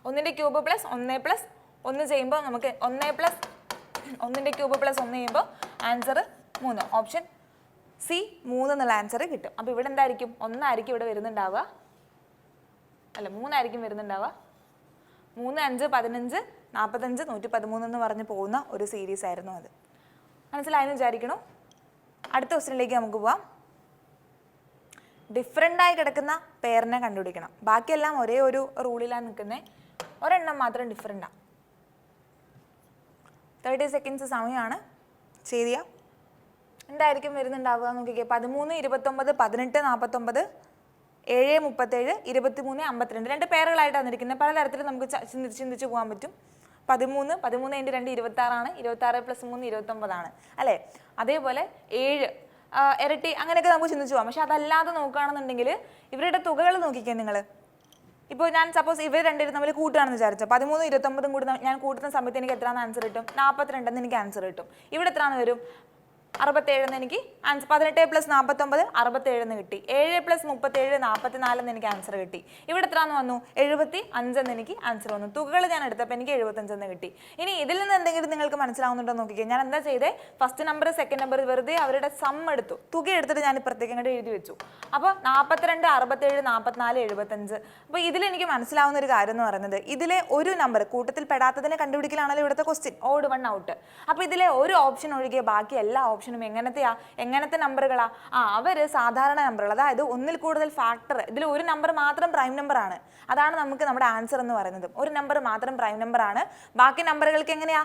1ന്റെ ക്യൂബ് + 1 + 1 ചെയ്യുമ്പോൾ നമുക്ക് 1ന്റെ ക്യൂബ് + 1 ചെയ്യുമ്പോൾ ആൻസർ 3. ഓപ്ഷൻ സി 3 എന്നുള്ള ആൻസർ കിട്ടും. അപ്പോൾ ഇവിടെ എന്തായിരിക്കും? 1 ആയിരിക്കും ഇവിടെ വരുന്നുണ്ടാവുക അല്ല, 3 ആയിരിക്കും വരുന്നുണ്ടാവുക. 3 5 15 45 113 എന്ന് പറഞ്ഞ് പോകുന്ന ഒരു സീരീസ് ആയിരുന്നു അത്. മനസ്സിലായെന്ന് വിചാരിക്കണു. അടുത്ത ക്വസ്റ്റ്യനിലേക്ക് നമുക്ക് പോവാം. ഡിഫറെൻ്റ് ആയി കിടക്കുന്ന പെയറിനെ കണ്ടുപിടിക്കണം. ബാക്കിയെല്ലാം ഒരേ ഒരു റൂളിലാണ് നിൽക്കുന്നത്. ഒരെണ്ണം മാത്രം ഡിഫറെൻ്റാണ്. 30 സെക്കൻഡ്സ് സമയമാണ്. ശരിയാ, എന്തായിരിക്കും വരുന്നുണ്ടാവുക നോക്കിക്കേ. 13, 29, 18, 49, 7, 37, 23, 52. 2 പേരുകളായിട്ട് വന്നിരിക്കുന്നത്. പലതരത്തിൽ നമുക്ക് ചിന്തിച്ച് പോകാൻ പറ്റും. 13 × 2 26 26 + 3 29 അല്ലേ. അതേപോലെ 7 ഇരട്ടി, അങ്ങനെയൊക്കെ നമുക്ക് ചിന്തിച്ച് പോകാം. പക്ഷെ അതല്ലാതെ നോക്കുകയാണെന്നുണ്ടെങ്കിൽ ഇവരുടെ തുകകൾ നോക്കിക്കേ നിങ്ങൾ. ഇപ്പോൾ ഞാൻ സപ്പോസ് ഇവർ രണ്ടുപേരും തമ്മിൽ കൂട്ടുകയാണെന്ന് വിചാരിച്ചോ. 13, 29 കൂടി ഞാൻ കൂട്ടുന്ന സമയത്ത് എനിക്ക് എത്രയാണ് ആൻസർ കിട്ടും? 42 എനിക്ക് ആൻസർ കിട്ടും. ഇവിടെ എത്രയാണ് വരും? 67 എനിക്ക് ആൻസർ. 18 + 49 67 കിട്ടി. 7 + 37 44 എനിക്ക് ആൻസർ കിട്ടി. ഇവിടെ എത്രയാന്ന് വന്നു? 75 എനിക്ക് ആൻസർ വന്നു. തുകകൾ ഞാൻ എടുത്തപ്പോൾ എനിക്ക് 75 കിട്ടി. ഇനി ഇതിൽ നിന്ന് എന്തെങ്കിലും നിങ്ങൾക്ക് മനസ്സിലാവുന്നുണ്ടോ നോക്കിക്കേ. ഞാൻ എന്താ ചെയ്തേ? ഫസ്റ്റ് നമ്പർ സെക്കൻഡ് നമ്പർ വെറുതെ അവരുടെ സം എടുത്തു, തുക എടുത്തിട്ട് ഞാൻ ഇപ്പുറത്തേക്ക് അങ്ങോട്ട് എഴുതി വെച്ചു. അപ്പോൾ 42, 67, 44, 75. അപ്പോൾ ഇതിൽ എനിക്ക് മനസ്സിലാവുന്ന ഒരു കാര്യം എന്ന് പറയുന്നത്, ഇതിലെ ഒരു നമ്പർ കൂട്ടത്തിൽ പെടാത്തതിനെ കണ്ടുപിടിക്കലാണല്ലോ ഇവിടുത്തെ ക്വസ്റ്റ്യൻ, ഓഡ് 1 ഔട്ട്. അപ്പോൾ ഇതിലെ ഒരു ഓപ്ഷൻ ഒഴികെ ബാക്കി എല്ലാ ഓപ്ഷനും എങ്ങനത്തെ നമ്പറുകളാ? അവര് സാധാരണ നമ്പറുകൾ, അതായത് ഒന്നിൽ കൂടുതൽ ഫാക്ടർ. ഇതിൽ ഒരു നമ്പർ മാത്രം പ്രൈം നമ്പർ ആണ്. അതാണ് നമുക്ക് നമ്മുടെ ആൻസർ എന്ന് പറയുന്നത്. ഒരു നമ്പർ മാത്രം പ്രൈം നമ്പർ ആണ്. ബാക്കി നമ്പറുകൾക്ക് എങ്ങനെയാ?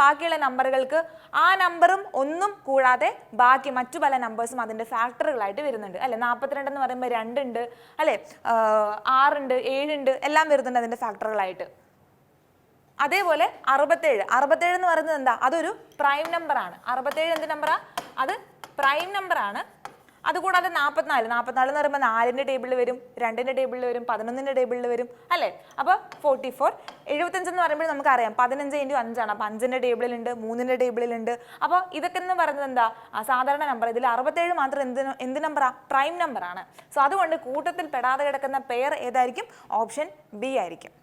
ബാക്കിയുള്ള നമ്പറുകൾക്ക് ആ നമ്പറും ഒന്നും കൂടാതെ ബാക്കി മറ്റു പല നമ്പേഴ്സും അതിന്റെ ഫാക്ടറുകളായിട്ട് വരുന്നുണ്ട് അല്ലെ. 42 എന്ന് പറയുമ്പോൾ 2 ഉണ്ട് അല്ലെ, 6 ഉണ്ട്, 7 ഉണ്ട്, എല്ലാം വരുന്നുണ്ട് അതിന്റെ ഫാക്ടറുകളായിട്ട്. അതേപോലെ 67 എന്ന് പറയുന്നത് എന്താ? അതൊരു പ്രൈം നമ്പർ ആണ്. 67 എന്ത് നമ്പറാ? അത് പ്രൈം നമ്പർ ആണ്. അതുകൂടാതെ 44 എന്ന് പറയുമ്പോൾ 4ന്റെ ടേബിളിൽ വരും, 2ന്റെ ടേബിളിൽ വരും, 11ന്റെ ടേബിളിൽ വരും അല്ലേ. അപ്പോൾ 44. 75 എന്ന് പറയുമ്പോൾ നമുക്കറിയാം 15 × 5 ആണ്. അപ്പോൾ 5ന്റെ ടേബിളിലുണ്ട്, 3ന്റെ ടേബിളിലുണ്ട്. അപ്പോൾ ഇതൊക്കെ എന്ന് പറയുന്നത് എന്താ? സാധാരണ നമ്പർ. ഇതിൽ 67 മാത്രം എന്ത് നമ്പറാ? പ്രൈം നമ്പർ ആണ്. സോ അതുകൊണ്ട് കൂട്ടത്തിൽ പെടാതെ കിടക്കുന്ന പെയർ ഏതായിരിക്കും? ഓപ്ഷൻ ബി ആയിരിക്കും.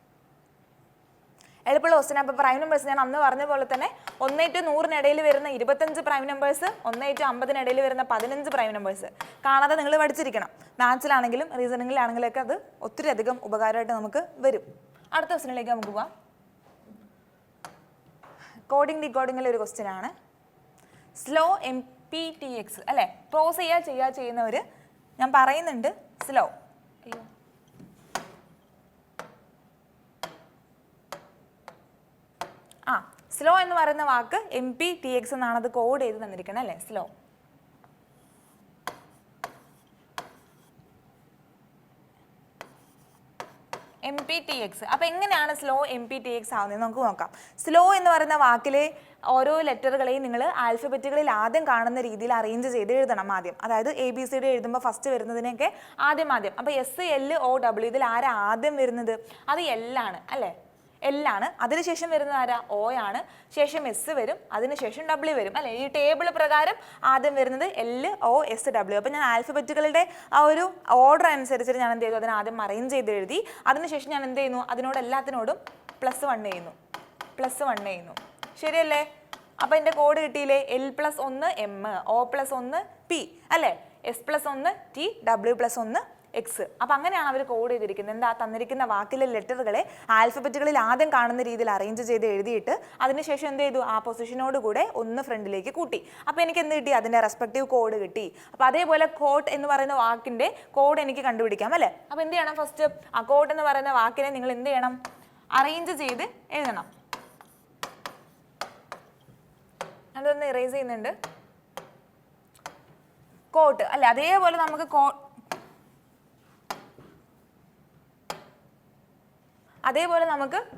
എളുപ്പമുള്ള ക്വസ്റ്റ്യൻ. അപ്പോൾ പ്രൈം നമ്പേഴ്സ് ഞാൻ അന്ന് പറഞ്ഞ പോലെ തന്നെ 1 to 100 വരുന്ന 25 പ്രൈം നമ്പേഴ്സ്, 1 to 50 വരുന്ന 15 പ്രൈം നമ്പേഴ്സ് കാണാതെ നിങ്ങൾ പഠിച്ചിരിക്കണം. മാത്സിലാണെങ്കിലും റീസണിങ്ങിലാണെങ്കിലും ഒക്കെ അത് ഒത്തിരി അധികം ഉപകാരമായിട്ട് നമുക്ക് വരും. അടുത്ത ക്വസ്റ്റ്യനിലേക്ക് നമുക്ക് പോവാം. കോഡിംഗ് ഡീകോഡിങ്ങിലെ ഒരു ക്വസ്റ്റ്യൻ ആണ്. സ്ലോ MPTX അല്ലേ. ക്ലോസ് ചെയ്യുന്നവർ ഞാൻ പറയുന്നുണ്ട് സ്ലോ. സ്ലോ എന്ന് പറയുന്ന വാക്ക് MPTX എന്നാണ് അത് കോഡ് ചെയ്ത് തന്നിരിക്കുന്നത് അല്ലേ. Slow MPTX. അപ്പോൾ എങ്ങനെയാണ് സ്ലോ MPTX ആവുന്നത് നമുക്ക് നോക്കാം. സ്ലോ എന്ന് പറയുന്ന വാക്കിലെ ഓരോ ലെറ്ററുകളെയും നിങ്ങൾ ആൽഫബറ്റുകളിൽ ആദ്യം കാണുന്ന രീതിയിൽ അറേഞ്ച് ചെയ്ത് എഴുതണം ആദ്യം. അതായത് ABCD എഴുതുമ്പോൾ ഫസ്റ്റ് വരുന്നതിനൊക്കെ ആദ്യം. അപ്പോൾ SLOW ഇതിൽ ആരാ ആദ്യം വരുന്നത്? അത് L ആണ് അല്ലേ. L ആണ്. അതിനുശേഷം വരുന്നത് ആരാ? O ആണ്. ശേഷം S വരും, അതിനുശേഷം W വരും അല്ലെ. ഈ ടേബിൾ പ്രകാരം ആദ്യം വരുന്നത് LOSW. അപ്പോൾ ഞാൻ ആൽഫബറ്റുകളുടെ ആ ഒരു ഓർഡർ അനുസരിച്ചിട്ട് ഞാൻ എന്ത് ചെയ്തു? അതിനെ ആദ്യം അറേഞ്ച് ചെയ്ത് എഴുതി. അതിനുശേഷം ഞാൻ എന്ത് ചെയ്യുന്നു? അതിനോട് എല്ലാത്തിനോടും +1 ചെയ്യുന്നു. ശരിയല്ലേ? അപ്പോൾ എൻ്റെ കോഡ് കിട്ടിയില്ലേ? L+1 M, O+1 P അല്ലേ, S+1 T, W+1 X. അപ്പോൾ അങ്ങനെയാണ് അവർ കോഡ് ചെയ്തിരിക്കുന്നത്. എന്താ? തന്നിരിക്കുന്ന വാക്കിലെ ലെറ്ററുകളെ ആൽഫബറ്റുകളിൽ ആദ്യം കാണുന്ന രീതിയിൽ അറേഞ്ച് ചെയ്ത് എഴുതിയിട്ട് അതിനുശേഷം എന്ത് ചെയ്തു? ആ പൊസിഷനോട് കൂടെ ഒന്ന് ഫ്രണ്ടിലേക്ക് കൂട്ടി. അപ്പോൾ എനിക്ക് എന്ത് കിട്ടി? അതിൻ്റെ റെസ്പെക്റ്റീവ് കോഡ് കിട്ടി. അപ്പോൾ അതേപോലെ കോട്ട് എന്ന് പറയുന്ന വാക്കിൻ്റെ കോഡ് എനിക്ക് കണ്ടുപിടിക്കാം അല്ലേ. അപ്പോൾ എന്ത് ചെയ്യണം? ഫസ്റ്റ് ആ കോട്ട് എന്ന് പറയുന്ന വാക്കിനെ നിങ്ങൾ എന്ത് ചെയ്യണം? അറേഞ്ച് ചെയ്ത് എഴുതണം. അതൊന്ന് ഇറേസ് ചെയ്യുന്നുണ്ട്. കോട്ട് അല്ലേ. അതേപോലെ നമുക്ക്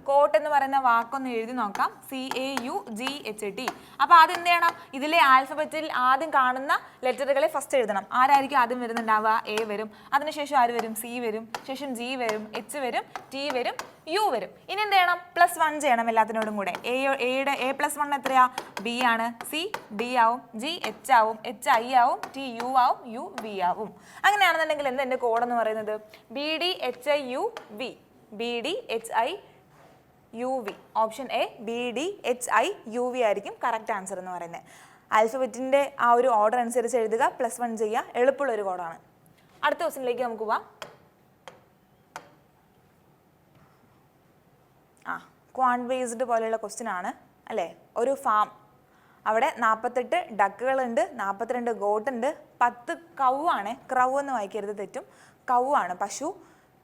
കോട്ട് എന്ന് പറയുന്ന വാക്കൊന്ന് എഴുതി നോക്കാം. CAUGHT. അപ്പോൾ ആദ്യം എന്ത് ചെയ്യണം? ഇതിലെ ആൽഫബറ്റിൽ ആദ്യം കാണുന്ന ലെറ്ററുകളെ ഫസ്റ്റ് എഴുതണം. ആരായിരിക്കും ആദ്യം വരുന്നുണ്ടാവുക? A വരും. അതിനുശേഷം ആര് വരും? C വരും. ശേഷം G വരും, H വരും, T വരും, U വരും. ഇനി എന്ത് ചെയ്യണം? +1 ചെയ്യണം എല്ലാത്തിനോടും കൂടെ. A+1 എത്രയാ? B ആണ്. C D ആവും, G H ആവും, H I ആവും, T U ആവും, U V ആവും. അങ്ങനെയാണെന്നുണ്ടെങ്കിൽ എന്താ എൻ്റെ കോഡ് എന്ന് പറയുന്നത്? BDHIUV. BDHIUV. Option A BDHIUV ആയിരിക്കും കറക്റ്റ് ആൻസർ എന്ന് പറയുന്നത്. ആൽഫബറ്റിൻ്റെ ആ ഒരു ഓർഡർ അനുസരിച്ച് എഴുതുക, +1 ചെയ്യുക. എളുപ്പമുള്ളൊരു കോഡാണ്. അടുത്ത ക്വസ്റ്റ്യനിലേക്ക് നമുക്ക് പോവാം. ക്വാണ്ട് ബേസ്ഡ് പോലെയുള്ള ക്വസ്റ്റ്യൻ ആണ് അല്ലേ. ഒരു ഫാം, അവിടെ 48 ഡക്കുകളുണ്ട്, 42 ഗോട്ടുണ്ട്, 10 കൗവാണ്. ക്രൗ എന്ന് വായിക്കരുത്, തെറ്റും. കൗവാണ്, പശു.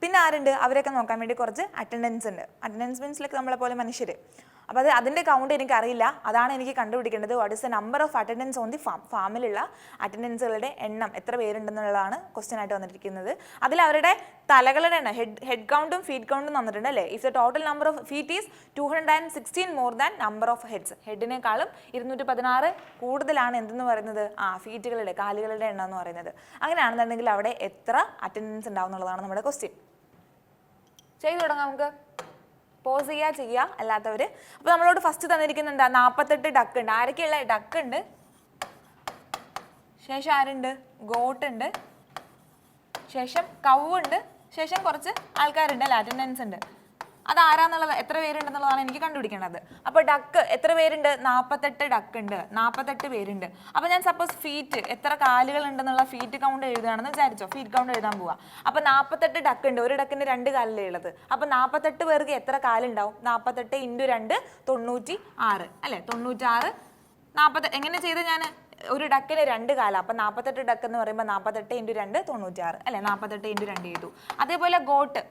പിന്നെ ആരുണ്ട്? അവരൊക്കെ നോക്കാൻ വേണ്ടി കുറച്ച് അറ്റൻഡൻസ് ഉണ്ട്. അറ്റൻഡൻസ് മീൻസിലൊക്കെ നമ്മളെ പോലെ മനുഷ്യർ. അപ്പോൾ അതിൻ്റെ കൗണ്ട് എനിക്കറിയില്ല, അതാണ് എനിക്ക് കണ്ടുപിടിക്കേണ്ടത്. What is the number of attendants on the farm, ഫാമിലുള്ള അറ്റൻഡൻസുകളുടെ എണ്ണം എത്ര പേരുണ്ടെന്നുള്ളതാണ് ക്വസ്റ്റ്യൻ ആയിട്ട് വന്നിരിക്കുന്നത്. അതിൽ അവരുടെ തലകളുടെ എണ്ണം, ഹെഡ് കൗണ്ടും ഫീറ്റ് കൗണ്ടും തന്നിട്ടുണ്ട് അല്ലേ. If the total number of feet is 216 more than number of heads, ഹെഡിനേക്കാളും 216 കൂടുതലാണ് എന്തെന്ന് പറയുന്നത്, ഫീറ്റുകളുടെ, കാലുകളുടെ എണ്ണം എന്ന് പറയുന്നത്. അങ്ങനെയാണെന്നുണ്ടെങ്കിൽ അവിടെ എത്ര അറ്റൻഡൻസ് ഉണ്ടാവും എന്നുള്ളതാണ് നമ്മുടെ ക്വസ്റ്റ്യൻ. ചെയ്തു തുടങ്ങാം നമുക്ക്. പോസ് ചെയ്യുക അല്ലാത്തവർ. അപ്പോൾ നമ്മളോട് ഫസ്റ്റ് തന്നിരിക്കുന്ന എന്താ, 48 ഡക്ക് ഉണ്ട്. ആരൊക്കെയുള്ള ഡക്ക് ഉണ്ട്, ശേഷം ആരുണ്ട്, ഗോട്ട് ഉണ്ട്, ശേഷം കവുണ്ട്, ശേഷം കുറച്ച് ആൾക്കാരുണ്ട് അല്ല, അറ്റൻഡൻസ് ഉണ്ട്. അത് ആരാന്നുള്ളത്, എത്ര പേരുണ്ടെന്നുള്ളതാണ് എനിക്ക് കണ്ടുപിടിക്കേണ്ടത്. അപ്പോൾ ഡക്ക് എത്ര പേരുണ്ട്, 48 ഡക്ക് ഉണ്ട്, 48 പേരുണ്ട്. അപ്പോൾ ഞാൻ സപ്പോസ് ഫീറ്റ്, എത്ര കാലുകൾ ഉണ്ടെന്നുള്ള ഫീറ്റ് കൗണ്ട് എഴുതുകയാണെന്ന് വിചാരിച്ചോ, ഫീറ്റ് കൗണ്ട് എഴുതാൻ പോവാ. അപ്പോൾ 48 ഡക്ക് ഉണ്ട്, ഒരു ഡക്കിന് 2 കാലല്ലേ ഉള്ളത്. അപ്പോൾ 48 പേർക്ക് എത്ര കാലുണ്ടാവും, 48 × 2 96 അല്ലേ, 96. 40 എങ്ങനെ ചെയ്ത് ഞാൻ, ഒരു ഡക്കിന് 2 കാലം, അപ്പം 48 ഡക്ക് എന്ന് പറയുമ്പോൾ 48 × 2 96 അല്ലേ, 48 × 2 ചെയ്തു. അതേപോലെ ഗോട്ട്,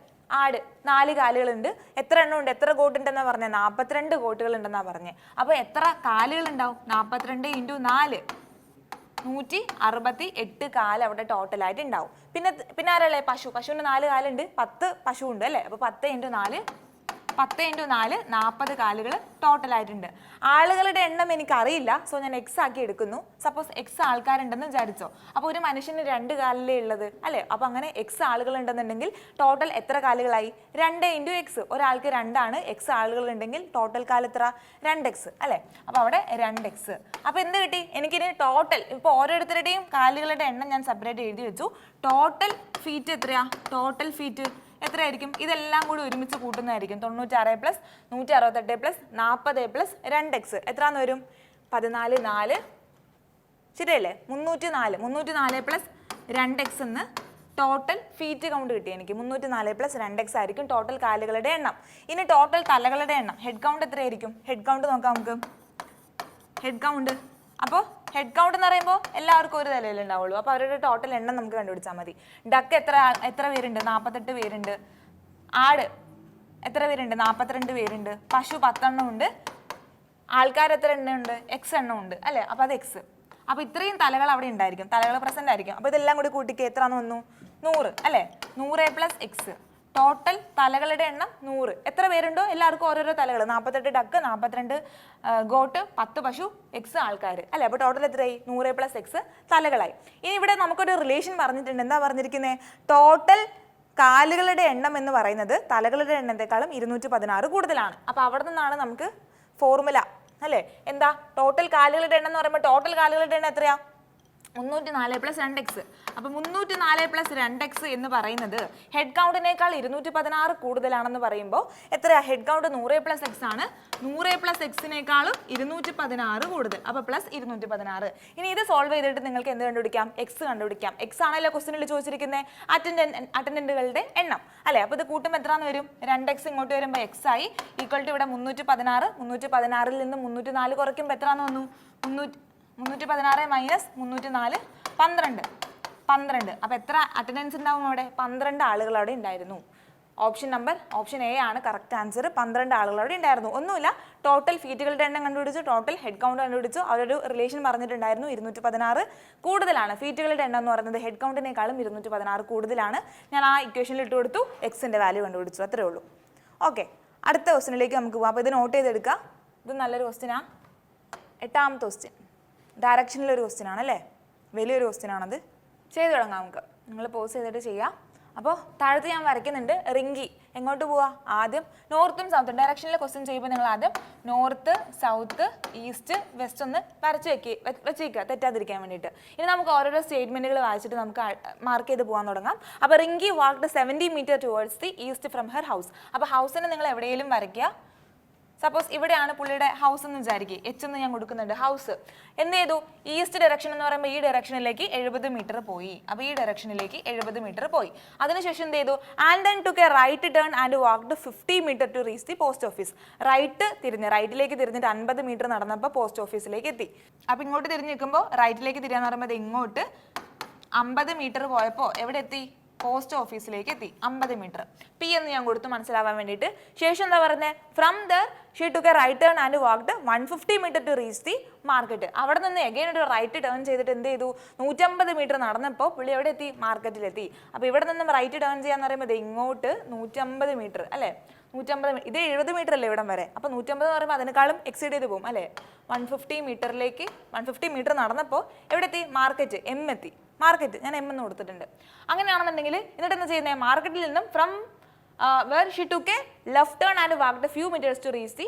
ആട്, 4 കാലുകളുണ്ട്. എത്ര എണ്ണം ഉണ്ട്, എത്ര ഗോട്ട് ഉണ്ടെന്നാ പറഞ്ഞത്, 42 ഗോട്ടുകൾ ഉണ്ടെന്നാ പറഞ്ഞത്. അപ്പോൾ എത്ര കാലുകൾ ഉണ്ടാവും, 42 × 4 168 കാല് അവിടെ ടോട്ടലായിട്ട് ഉണ്ടാവും. പിന്നെ ആരല്ലേ, പശുവിന് 4 കാലുണ്ട്, 10 പശു ഉണ്ട് അല്ലേ. അപ്പോൾ 10 × 4 40 കാലുകൾ ടോട്ടലായിട്ടുണ്ട്. ആളുകളുടെ എണ്ണം എനിക്കറിയില്ല, സോ ഞാൻ എക്സ് ആക്കി എടുക്കുന്നു. സപ്പോസ് എക്സ് ആൾക്കാരുണ്ടെന്ന് വിചാരിച്ചോ. അപ്പോൾ ഒരു മനുഷ്യന് 2 കാലിലേ ഉള്ളത് അല്ലേ. അപ്പോൾ അങ്ങനെ എക്സ് ആളുകൾ ഉണ്ടെന്നുണ്ടെങ്കിൽ ടോട്ടൽ എത്ര കാലുകളായി, 2 × x. ഒരാൾക്ക് 2 ആണ്, എക്സ് ആളുകൾ ഉണ്ടെങ്കിൽ ടോട്ടൽ കാല് എത്ര, 2x അല്ലേ. അപ്പോൾ അവിടെ 2x. അപ്പോൾ എന്ത് കിട്ടി എനിക്കിനി, ടോട്ടൽ ഇപ്പോൾ ഓരോരുത്തരുടെയും കാലുകളുടെ എണ്ണം ഞാൻ സെപ്പറേറ്റ് എഴുതി വെച്ചു. ടോട്ടൽ ഫീറ്റ് എത്രയാ, ടോട്ടൽ ഫീറ്റ് എത്രയായിരിക്കും, ഇതെല്ലാം കൂടി ഒരുമിച്ച് കൂട്ടുന്നതായിരിക്കും. 96 + 168 + 40 + 2x എത്രയാന്ന് വരും, 14 4 ശരിയല്ലേ, 304. 304 + 2x എന്ന് ടോട്ടൽ ഫീറ്റ് കൗണ്ട് കിട്ടി എനിക്ക്. 304 + 2x ആയിരിക്കും ടോട്ടൽ കാലുകളുടെ എണ്ണം. ഇനി ടോട്ടൽ തലകളുടെ എണ്ണം, ഹെഡ് കൗണ്ട് എത്രയായിരിക്കും, ഹെഡ് കൗണ്ട് നോക്കാം നമുക്ക്. ഹെഡ് കൗണ്ട്, അപ്പോൾ ഹെഡ് കൗണ്ട് എന്ന് പറയുമ്പോൾ എല്ലാവർക്കും ഒരു തലയിൽ ഉണ്ടാവുള്ളൂ. അപ്പോൾ അവരുടെ ടോട്ടൽ എണ്ണം നമുക്ക് കണ്ടുപിടിച്ചാൽ മതി. ഡക്ക് എത്ര പേരുണ്ട്, 48 പേരുണ്ട്. ആട് എത്ര പേരുണ്ട്, 42 പേരുണ്ട്. പശു 10 എണ്ണം ഉണ്ട്. ആൾക്കാർ എത്ര എണ്ണം ഉണ്ട്, എക്സ് എണ്ണം ഉണ്ട് അല്ലേ. അപ്പോൾ അത് എക്സ്. അപ്പോൾ ഇത്രയും തലകൾ അവിടെ ഉണ്ടായിരിക്കും, തലകൾ പ്രസന്റ് ആയിരിക്കും. അപ്പോൾ ഇതെല്ലാം കൂടി കൂട്ടിക്ക് എത്രയാണെന്ന് വന്നു, 100 അല്ലേ. 100 + x, ടോട്ടൽ തലകളുടെ എണ്ണം 100. എത്ര പേരുണ്ടോ എല്ലാവർക്കും ഓരോരോ തലകൾ, 48 ഡക്ക്, 42 ഗോട്ട്, 10 പശു, എക്സ് ആൾക്കാർ അല്ലേ. അപ്പോൾ ടോട്ടൽ എത്രയായി, 100 + x തലകളായി. ഇനി ഇവിടെ നമുക്കൊരു റിലേഷൻ പറഞ്ഞിട്ടുണ്ട്. എന്താ പറഞ്ഞിരിക്കുന്നത്, ടോട്ടൽ കാലുകളുടെ എണ്ണം എന്ന് പറയുന്നത് തലകളുടെ എണ്ണത്തെക്കാളും 216 കൂടുതലാണ്. അപ്പോൾ അവിടെ നിന്നാണ് നമുക്ക് ഫോർമുല അല്ലേ. എന്താ, ടോട്ടൽ കാലുകളുടെ എണ്ണം എന്ന് പറയുമ്പോൾ ടോട്ടൽ കാലുകളുടെ എണ്ണം എത്രയാ, 304 + 2x. അപ്പോൾ 304 + 2x എന്ന് പറയുന്നത് ഹെഡ് കൗണ്ടിനേക്കാൾ 216 കൂടുതലാണെന്ന് പറയുമ്പോൾ എത്രയാ, ഹെഡ് കൗണ്ട് 100 + x ആണ്. 100 + x-നേക്കാളും 216 കൂടുതൽ. അപ്പോൾ +216. ഇനി ഇത് സോൾവ് ചെയ്തിട്ട് നിങ്ങൾക്ക് എന്ത് കണ്ടുപിടിക്കാം, എക്സ് കണ്ടുപിടിക്കാം. എക്സ് ആണല്ലോ ക്വസ്റ്റ്യനിൽ ചോദിച്ചിരിക്കുന്നത്, അറ്റൻഡന്റുകളുടെ എണ്ണം അല്ലേ. അപ്പോൾ ഇത് കൂട്ടുമ്പോൾ എത്രയാന്ന് വരും, 2x ഇങ്ങോട്ട് വരുമ്പോൾ x ആയി, ഈക്വൽ ടു ഇവിടെ 316. 316-ൽ നിന്ന് 304 കുറയ്ക്കുമ്പോൾ എത്രയാന്ന് വന്നു, 316 - 304 12. അപ്പോൾ എത്ര അറ്റൻഡൻസ് ഉണ്ടാവും അവിടെ, 12 ആളുകൾ അവിടെ ഉണ്ടായിരുന്നു. ഓപ്ഷൻ എ ആണ് കറക്റ്റ് ആൻസർ. 12 ആളുകൾ അവിടെ ഉണ്ടായിരുന്നു. ഒന്നുമില്ല, ടോട്ടൽ ഫീറ്റുകളുടെ എണ്ണം കണ്ടുപിടിച്ചു, ടോട്ടൽ ഹെഡ് കൗണ്ട് കണ്ടുപിടിച്ചു. അവരൊരു റിലേഷൻ പറഞ്ഞിട്ടുണ്ടായിരുന്നു, 216 കൂടുതലാണ്. ഫീറ്റുകളുടെ എണ്ണം എന്ന് പറയുന്നത് ഹെഡ് കൗണ്ടിനേക്കാളും 216 കൂടുതലാണ്. ഞാൻ ആ ഇക്വേഷനിൽ ഇട്ട് കൊടുത്തു, എക്സിൻ്റെ വാല്യൂ കണ്ടുപിടിച്ചു, അത്രേ ഉള്ളൂ. ഓക്കെ, അടുത്ത ക്വസ്റ്റിനിലേക്ക് നമുക്ക് പോകാം. അപ്പോൾ ഇത് നോട്ട് ചെയ്തെടുക്കുക. ഇത് നല്ലൊരു ക്വസ്റ്റ്യനാണ്. 8ാമത്തെ ക്വസ്റ്റ്യൻ ഡയറക്ഷനിലൊരു ക്വസ്റ്റ്യൻ ആണല്ലേ, വലിയൊരു ക്വസ്റ്റ്യൻ ആണത്. ചെയ്ത് തുടങ്ങാം നമുക്ക്. നിങ്ങൾ പോസ് ചെയ്തിട്ട് ചെയ്യാം. അപ്പോൾ താഴത്ത് ഞാൻ വരയ്ക്കുന്നുണ്ട്. റിങ്കി എങ്ങോട്ട് പോവാ, ആദ്യം നോർത്തും സൗത്തും ഡയറക്ഷനിലെ ക്വസ്റ്റ്യൻ ചെയ്യുമ്പോൾ നിങ്ങൾ ആദ്യം നോർത്ത്, സൗത്ത്, ഈസ്റ്റ്, വെസ്റ്റ് ഒന്ന് വരച്ച് വെച്ചേക്കുക, തെറ്റാതിരിക്കാൻ വേണ്ടിയിട്ട്. ഇനി നമുക്ക് ഓരോരോ സ്റ്റേറ്റ്മെന്റുകൾ വായിച്ചിട്ട് നമുക്ക് മാർക്ക് ചെയ്ത് പോകാൻ തുടങ്ങാം. അപ്പോൾ Rinki walked 70 meter towards the east from her house. അപ്പോൾ ഹൗസിനെ നിങ്ങൾ എവിടെയെങ്കിലും വരയ്ക്കുക. സപ്പോസ് ഇവിടെയാണ് പുള്ളിയുടെ ഹൗസ് എന്ന് വിചാരിക്കുക, എച്ച് എന്ന് ഞാൻ കൊടുക്കുന്നുണ്ട്. ഹൗസ് എന്ത് ചെയ്തു, ഈസ്റ്റ് ഡയറക്ഷൻ എന്ന് പറയുമ്പോൾ ഈ ഡയറക്ഷനിലേക്ക് 70 മീറ്റർ പോയി. അപ്പോൾ ഈ ഡയറക്ഷനിലേക്ക് 70 മീറ്റർ പോയി. അതിനുശേഷം എന്ത് ചെയ്തു, and then took a right turn and walked 50 meter to reach the post office. റൈറ്റിലേക്ക് തിരിഞ്ഞിട്ട് 50 മീറ്റർ നടന്നപ്പോൾ പോസ്റ്റ് ഓഫീസിലേക്ക് എത്തി. അപ്പോൾ ഇങ്ങോട്ട് തിരിഞ്ഞ് നിൽക്കുമ്പോൾ റൈറ്റിലേക്ക് തിരിയാന്ന് പറയുമ്പോൾ ഇങ്ങോട്ട് 50 മീറ്റർ പോയപ്പോൾ എവിടെ എത്തി, പോസ്റ്റ് ഓഫീസിലേക്ക് എത്തി 50 മീറ്റർ. പി എന്ന് ഞാൻ കൊടുത്തു മനസ്സിലാവാൻ വേണ്ടിയിട്ട്. ശേഷം എന്താ പറയുന്നത്, from there she took a right turn and walked 150 meter to reach the market. അവിടെ നിന്ന് എഗെയിൻ ഒരു റൈറ്റ് ടേൺ ചെയ്തിട്ട് എന്ത് ചെയ്തു, 150 മീറ്റർ നടന്നപ്പോൾ പുള്ളി എവിടെ എത്തി, മാർക്കറ്റിലെത്തി. അപ്പോൾ ഇവിടെ നിന്നും റൈറ്റ് ടേൺ ചെയ്യാന്ന് പറയുമ്പോൾ ഇങ്ങോട്ട് 150 മീറ്റർ അല്ലേ, 150 ഇത് 70 മീറ്റർ അല്ലേ ഇവിടം വരെ. അപ്പോൾ 150 എന്ന് പറയുമ്പോൾ അതിനേക്കാളും എക്സീഡ് ചെയ്ത് പോകും അല്ലേ. 150 മീറ്റർ നടന്നപ്പോൾ എവിടെ എത്തി, മാർക്കറ്റ്, എം എത്തി. മാർക്കറ്റ് ഞാൻ എം എന്ന് കൊടുത്തിട്ടുണ്ട്. അങ്ങനെയാണെന്നുണ്ടെങ്കിൽ എന്നിട്ട് എന്താ ചെയ്യുന്നത്, മാർക്കറ്റിൽ നിന്നും from where she took a left turn and walked a few meters to reach the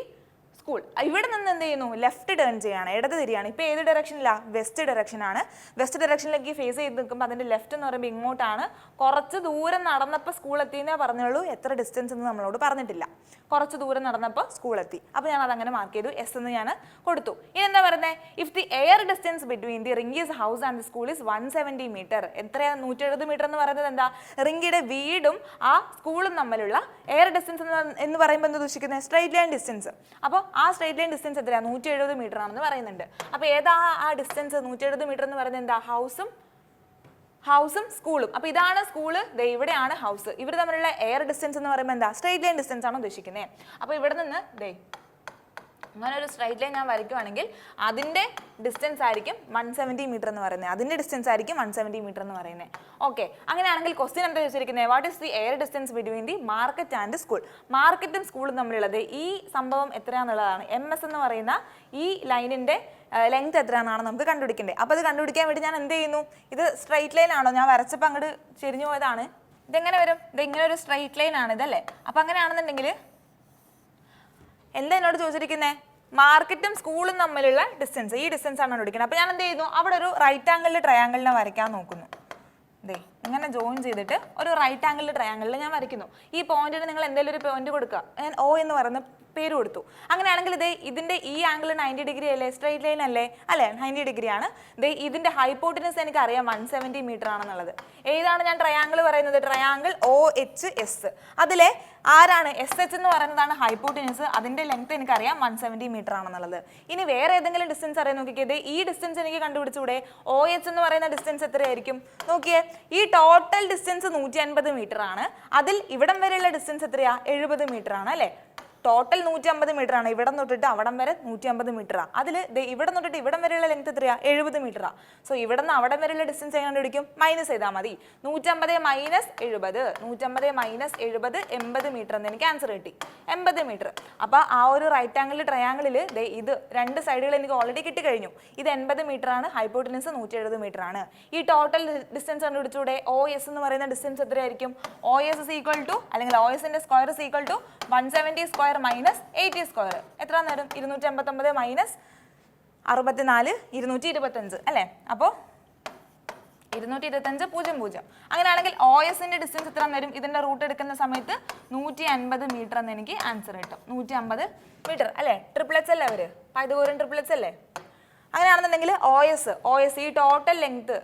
school. ഇവിടെ നിന്ന് എന്ത് ചെയ്യുന്നു, ലെഫ്റ്റ് ടേൺ ചെയ്യാണ്, ഇടത് തിരിയാണ്. ഇപ്പോൾ ഏത് ഡയറക്ഷനിലാണ്, വെസ്റ്റ് ഡയറക്ഷൻ ആണ്. വെസ്റ്റ് ഡയറക്ഷനിലേക്ക് ഫേസ് ചെയ്ത് നിൽക്കുമ്പോൾ അതിൻ്റെ ലെഫ്റ്റ് എന്ന് പറയുമ്പോൾ ഇങ്ങോട്ടാണ്. കുറച്ച് ദൂരം നടന്നപ്പോൾ സ്കൂൾ എത്തിയെന്നേ പറഞ്ഞുള്ളൂ, എത്ര ഡിസ്റ്റൻസ് എന്ന് നമ്മളോട് പറഞ്ഞിട്ടില്ല. കുറച്ച് ദൂരം നടന്നപ്പോൾ സ്കൂൾ എത്തി. അപ്പോൾ ഞാൻ അതങ്ങനെ മാർക്ക് ചെയ്തു, എസ് എന്ന് ഞാൻ കൊടുത്തു. ഇനി എന്താ പറയുന്നത്, if the air distance between the Rinki's house and the school is 170 metre. എത്രയാണ്, 170 മീറ്റർ എന്ന് പറയുന്നത് എന്താ, റിംഗിയുടെ വീടും ആ സ്കൂളും തമ്മിലുള്ള എയർ ഡിസ്റ്റൻസ് എന്ന് പറയുമ്പോൾ എന്താ ഉദ്ദേശിക്കുന്നത്, സ്ട്രൈറ്റ് ലൈൻ ഡിസ്റ്റൻസ്. അപ്പോൾ ആ സ്ട്രൈറ്റ് ലൈൻ ഡിസ്റ്റൻസ് എത്രയാണ്, 170 മീറ്റർ ആണെന്ന് പറയുന്നുണ്ട്. അപ്പോൾ ഏതാ ആ ഡിസ്റ്റൻസ്, 170 മീറ്റർ എന്ന് പറയുന്നത് എന്താ, ഹൗസും സ്കൂളും. അപ്പോൾ ഇതാണ് സ്കൂള്, ഇവിടെയാണ് ഹൗസ്. ഇവർ തമ്മിലുള്ള എയർ ഡിസ്റ്റൻസ് എന്ന് പറയുമ്പോൾ എന്താ, സ്ട്രൈറ്റ് ലൈൻ ഡിസ്റ്റൻസ് ആണ് ഉദ്ദേശിക്കുന്നത്. അപ്പോൾ ഇവിടെ നിന്ന് അങ്ങനെ ഒരു സ്ട്രൈറ്റ് ലൈൻ ഞാൻ വരയ്ക്കുവാണെങ്കിൽ അതിൻ്റെ ഡിസ്റ്റൻസ് ആയിരിക്കും 170 മീറ്റർ എന്ന് പറയുന്നത്. അതിൻ്റെ ഡിസ്റ്റൻസ് ആയിരിക്കും 170 മീറ്റർ എന്ന് പറയുന്നത്. ഓക്കെ, അങ്ങനെയാണെങ്കിൽ ക്വസ്റ്റ്യൻ എന്താ ചോദിച്ചിരിക്കുന്നത്, what is the air distance between the market and school. മാർക്കറ്റും സ്കൂളും തമ്മിലുള്ളത് ഈ സംഭവം എത്രയാണെന്നുള്ളതാണ്. എം എസ് എന്ന് പറയുന്ന ഈ ലൈനിൻ്റെ ലെങ്ത് എത്രയാണെന്നാണ് നമുക്ക് കണ്ടുപിടിക്കേണ്ടത്. അപ്പോൾ അത് കണ്ടുപിടിക്കാൻ വേണ്ടി ഞാൻ എന്ത് ചെയ്യുന്നു, ഇത് സ്ട്രൈറ്റ് ലൈൻ ആണോ, ഞാൻ വരച്ചപ്പോൾ അങ്ങോട്ട് ചെരിഞ്ഞു പോയതാണ്. ഇതെങ്ങനെ വരും, ഇങ്ങനെ ഒരു സ്ട്രൈറ്റ് ലൈൻ ആണ് ഇതല്ലേ. അപ്പോൾ അങ്ങനെയാണെന്നുണ്ടെങ്കിൽ എന്താ എന്നോട് ചോദിച്ചിരിക്കുന്നത്, മാർക്കറ്റും സ്കൂളും തമ്മിലുള്ള ഡിസ്റ്റൻസ്, ഈ ഡിസ്റ്റൻസ് ആണ് കണ്ടുപിടിക്കുന്നത്. അപ്പോൾ ഞാൻ എന്ത് ചെയ്യുന്നു, അവിടെ ഒരു റൈറ്റ് ആംഗിളിൽ ട്രയാങ്കിളിനെ വരയ്ക്കാൻ നോക്കുന്നു. ഇങ്ങനെ ജോയിൻ ചെയ്തിട്ട് ഒരു റൈറ്റ് ആംഗിളിൽ ട്രയാങ്കിളിൽ ഞാൻ വരയ്ക്കുന്നു. ഈ പോയിന്റിന് നിങ്ങൾ എന്തെങ്കിലും ഒരു പോയിന്റ് കൊടുക്കുക, ഞാൻ ഒ എന്ന് പറയുന്ന പേര് കൊടുത്തു. അങ്ങനെയാണെങ്കിൽ ഇതിൻ്റെ ഈ ആംഗിൾ 90 ഡിഗ്രി അല്ലേ, സ്ട്രൈറ്റ് ലൈൻ അല്ലേ, 90 ഡിഗ്രി ആണ്. ഇതിൻ്റെ ഹൈപ്പോട്ടിനസ് എനിക്ക് അറിയാം 170 മീറ്റർ ആണെന്നുള്ളത്. ഏതാണ് ഞാൻ ട്രയാങ്കിൾ പറയുന്നത്, ട്രയാങ്കിൾ OHS. അതിലെ ആരാണ്, SH എന്ന് പറയുന്നതാണ് ഹൈപ്പോട്ടിനസ്. അതിൻ്റെ ലെങ്ത് എനിക്കറിയാം 170 മീറ്റർ ആണെന്നുള്ളത്. ഇനി വേറെ ഏതെങ്കിലും ഡിസ്റ്റൻസ് അറിയാൻ നോക്കിയത്, ഈ ഡിസ്റ്റൻസ് എനിക്ക് കണ്ടുപിടിച്ചൂടെ, OH എന്ന് പറയുന്ന ഡിസ്റ്റൻസ് എത്രയായിരിക്കും നോക്കിയേ. ഈ ടോട്ടൽ ഡിസ്റ്റൻസ് 150 മീറ്റർ ആണ്. അതിൽ ഇവിടം വരെയുള്ള ഡിസ്റ്റൻസ് എത്രയാ, 70 മീറ്റർ ആണ് അല്ലേ. ടോട്ടൽ 150 മീറ്റർ ആണ്. ഇവിടെ തൊട്ടിട്ട് അവിടം വരെ 150 മീറ്ററാണ്. അതിൽ ഇവിടെ തൊട്ടിട്ട് ഇവിടം വരെയുള്ള ലെങ്ത് എത്രയാ, 70 മീറ്ററാണ്. സോ ഇവിടെ നിന്ന് അവിടം വരെയുള്ള ഡിസ്റ്റൻസ് എങ്ങനെ കണ്ടുപിടിക്കും, മൈനസ് ചെയ്താൽ മതി. 150 മൈനസ് 70, 150 മൈനസ് 70, 80 മീറ്റർ എന്ന് എനിക്ക് ആൻസർ കിട്ടി, 80 മീറ്റർ. അപ്പോൾ ആ ഒരു റൈറ്റ് ആംഗിൾ ട്രയാങ്കിളിൽ ഇത് രണ്ട് സൈഡുകൾ എനിക്ക് ഓൾറെഡി കിട്ടിക്കഴിഞ്ഞു. ഇത് 80 മീറ്റർ ആണ്, ഹൈപ്പോട്ടിനസ് 170 മീറ്റർ ആണ്. ഈ ടോട്ടൽ ഡിസ്റ്റൻസ് കണ്ടുപിടിച്ചൂടെ, OS എന്ന് പറയുന്ന ഡിസ്റ്റൻസ് എത്രയായിരിക്കും, OS is equal to, അല്ലെങ്കിൽ OSന്റെ square is equal to 170 square minus 80 square. എത്ര നേരം, 289 മൈനസ് 64, 225 അല്ലേ. അപ്പോൾ 225 0 0. അങ്ങനെയാണെങ്കിൽ OSന്റെ ഡിസ്റ്റൻസ് എത്ര വരും, ഇതിന്റെ റൂട്ട് എടുക്കുന്ന സമയത്ത് 150 മീറ്റർ എന്ന് എനിക്ക് ആൻസർ കിട്ടും. 150 മീറ്റർ അല്ലേ. ട്രിപ്ലെറ്റ്സ് അല്ലേ അവർ, പൈതഗോറിയൻ ട്രിപ്ലെറ്റ്സ് അല്ലേ. അങ്ങനെയാണെന്നുണ്ടെങ്കിൽ OS ഈ ടോട്ടൽ ലെങ്ത്